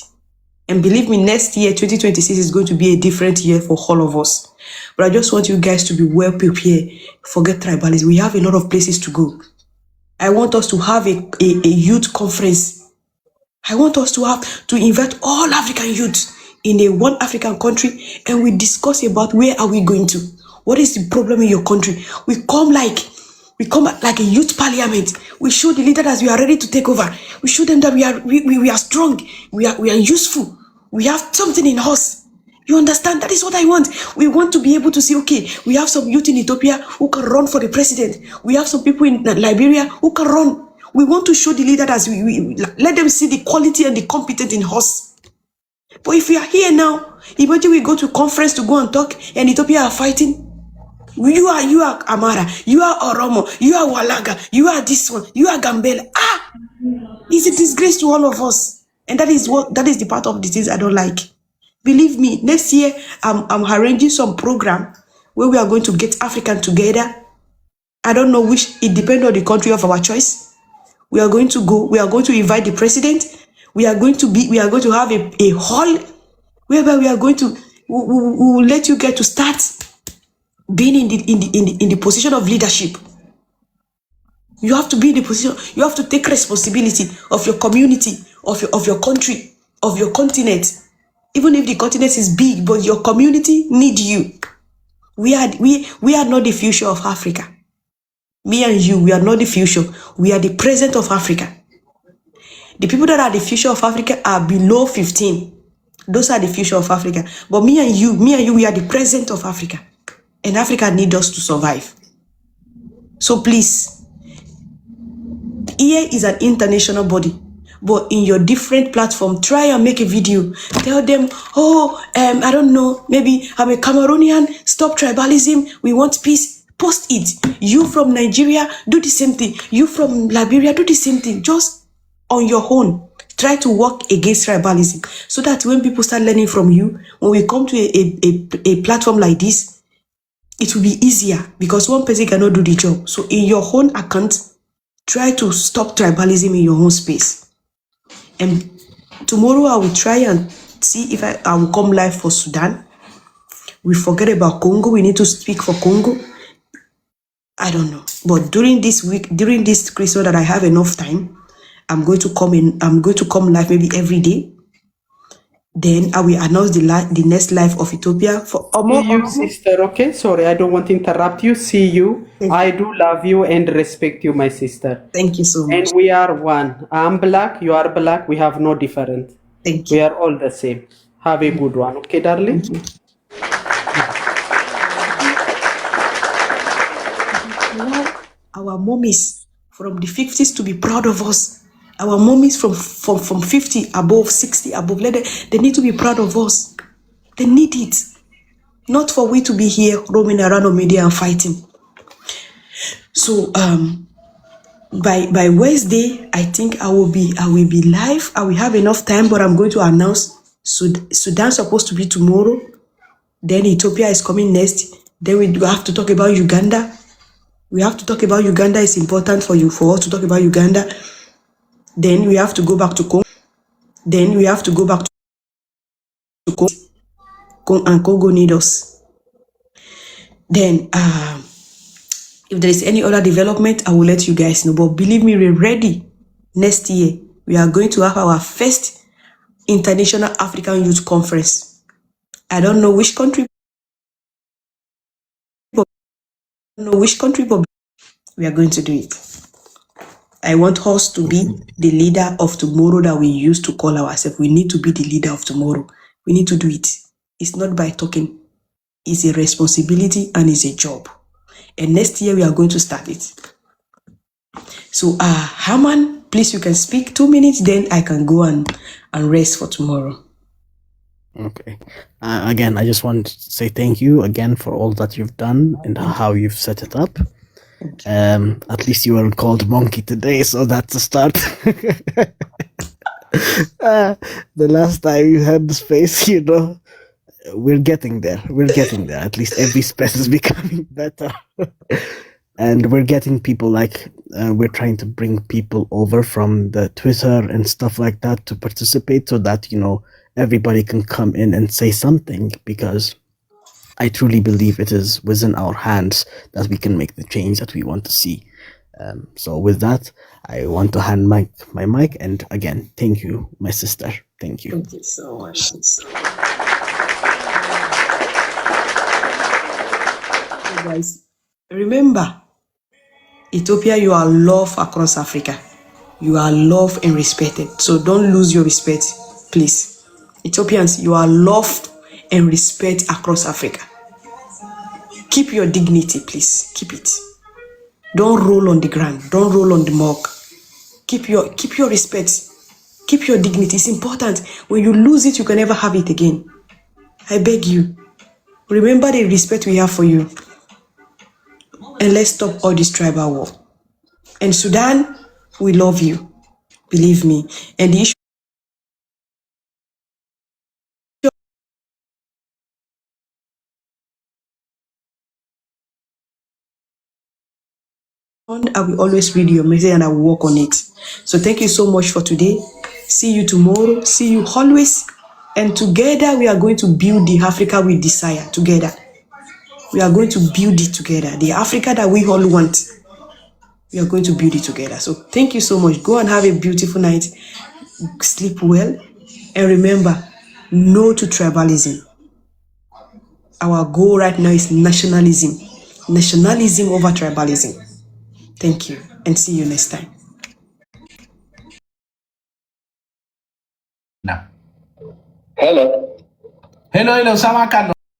And believe me, next year, 2026, is going to be a different year for all of us. But I just want you guys to be well prepared. Forget tribalism. We have a lot of places to go. I want us to have a youth conference. I want us to invite all African youths in one African country and we discuss about where are we going to. What is the problem in your country? We come like a youth parliament. We show the leaders that we are ready to take over. We show them that we are strong. We are useful. We have something in us. You understand? That is what I want. We want to be able to say, okay, we have some youth in Ethiopia who can run for the president. We have some people in Liberia who can run. We want to show the leader that we let them see the quality and the competence in us. But if we are here now, imagine we go to conference to go and talk and Ethiopia are fighting. You are Amara, you are Oromo, you are Walaga, you are this one, you are Gambela. It's a disgrace to all of us. And that is the part of the things I don't like. Believe me, next year I'm arranging some program where we are going to get African together. I don't know which, it depends on the country of our choice. We are going to go, we are going to invite the president. We are going to have a hall whereby we are going to, we will let you get to start being in the position of leadership. You have to be in the position, you have to take responsibility of your community, of your country, of your continent. Even if the continent is big, but your community need you. We are not the future of Africa. Me and you, we are not the future. We are the present of Africa. The people that are the future of Africa are below 15. Those are the future of Africa. But me and you, we are the present of Africa. And Africa needs us to survive. So please, here is an international body. But in your different platform, try and make a video. Tell them, I don't know, maybe I'm a Cameroonian, stop tribalism, we want peace. Post it. You from Nigeria, do the same thing. You from Liberia, do the same thing. Just on your own. Try to work against tribalism. So that when people start learning from you, when we come to a platform like this, it will be easier because one person cannot do the job. So in your own account, try to stop tribalism in your own space. And tomorrow I will try and see if I will come live for Sudan. We forget about Congo. We need to speak for Congo. I don't know. But during this week, during this Christmas that I have enough time, I'm going to come live maybe every day. Then I will announce the next live of Ethiopia for See you, sister. Okay, sorry, I don't want to interrupt you. See you. I do love you and respect you, my sister. Thank you so much. And we are one. I'm black, you are black. We have no difference. Thank you. We are all the same. Have a good one. Okay, darling? Our mommies from the 50s to be proud of us. Our mommies from 50 above, 60 above, they need to be proud of us. They need it. Not for we to be here roaming around on media and fighting. So by Wednesday, I think I will be live. I will have enough time, but I'm going to announce Sudan supposed to be tomorrow. Then Ethiopia is coming next. Then we have to talk about Uganda. We have to talk about Uganda. It's important for us to talk about Uganda. Then we have to go back to Congo. Then we have to go back to Congo, and Congo need us. Then if there is any other development, I will let you guys know. But believe me, we're ready. Next year, we are going to have our first International African Youth Conference. I don't know which country, but we are going to do it. I want us to be the leader of tomorrow that we used to call ourselves. We need to be the leader of tomorrow. We need to do it. It's not by talking. It's a responsibility and it's a job. And next year we are going to start it. So Herman, please, you can speak 2 minutes, then I can go and rest for tomorrow. Okay. Again, I just want to say thank you again for all that you've done and how you've set it up. At least you were called monkey today, so that's a start. The last time you had the space, we're getting there. At least every space is becoming better. And we're getting people we're trying to bring people over from the Twitter and stuff like that to participate so that, everybody can come in and say something, because I truly believe it is within our hands that we can make the change that we want to see. So with that, I want to hand my mic, and again, thank you, my sister. Thank you. Thank you so much. Hey guys, remember, Ethiopia, you are loved across Africa. You are loved and respected. So don't lose your respect, please. Ethiopians, you are loved and respect across Africa. Keep your dignity, please. Keep it. Don't roll on the ground. Don't roll on the mug. Keep your respect. Keep your dignity. It's important. When you lose it, you can never have it again. I beg you. Remember the respect we have for you. And let's stop all this tribal war. And Sudan, we love you. Believe me. And the issue I will always read your message and I will work on it. So thank you so much for today. See you tomorrow. See you always. And together we are going to build the Africa we desire. Together. We are going to build it together. The Africa that we all want. We are going to build it together. So thank you so much. Go and have a beautiful night. Sleep well. And remember, no to tribalism. Our goal right now is nationalism. Nationalism over tribalism. Thank you, and see you next time. ሄሎ ሄሎ ሄሎ፣ ሰማካለሁ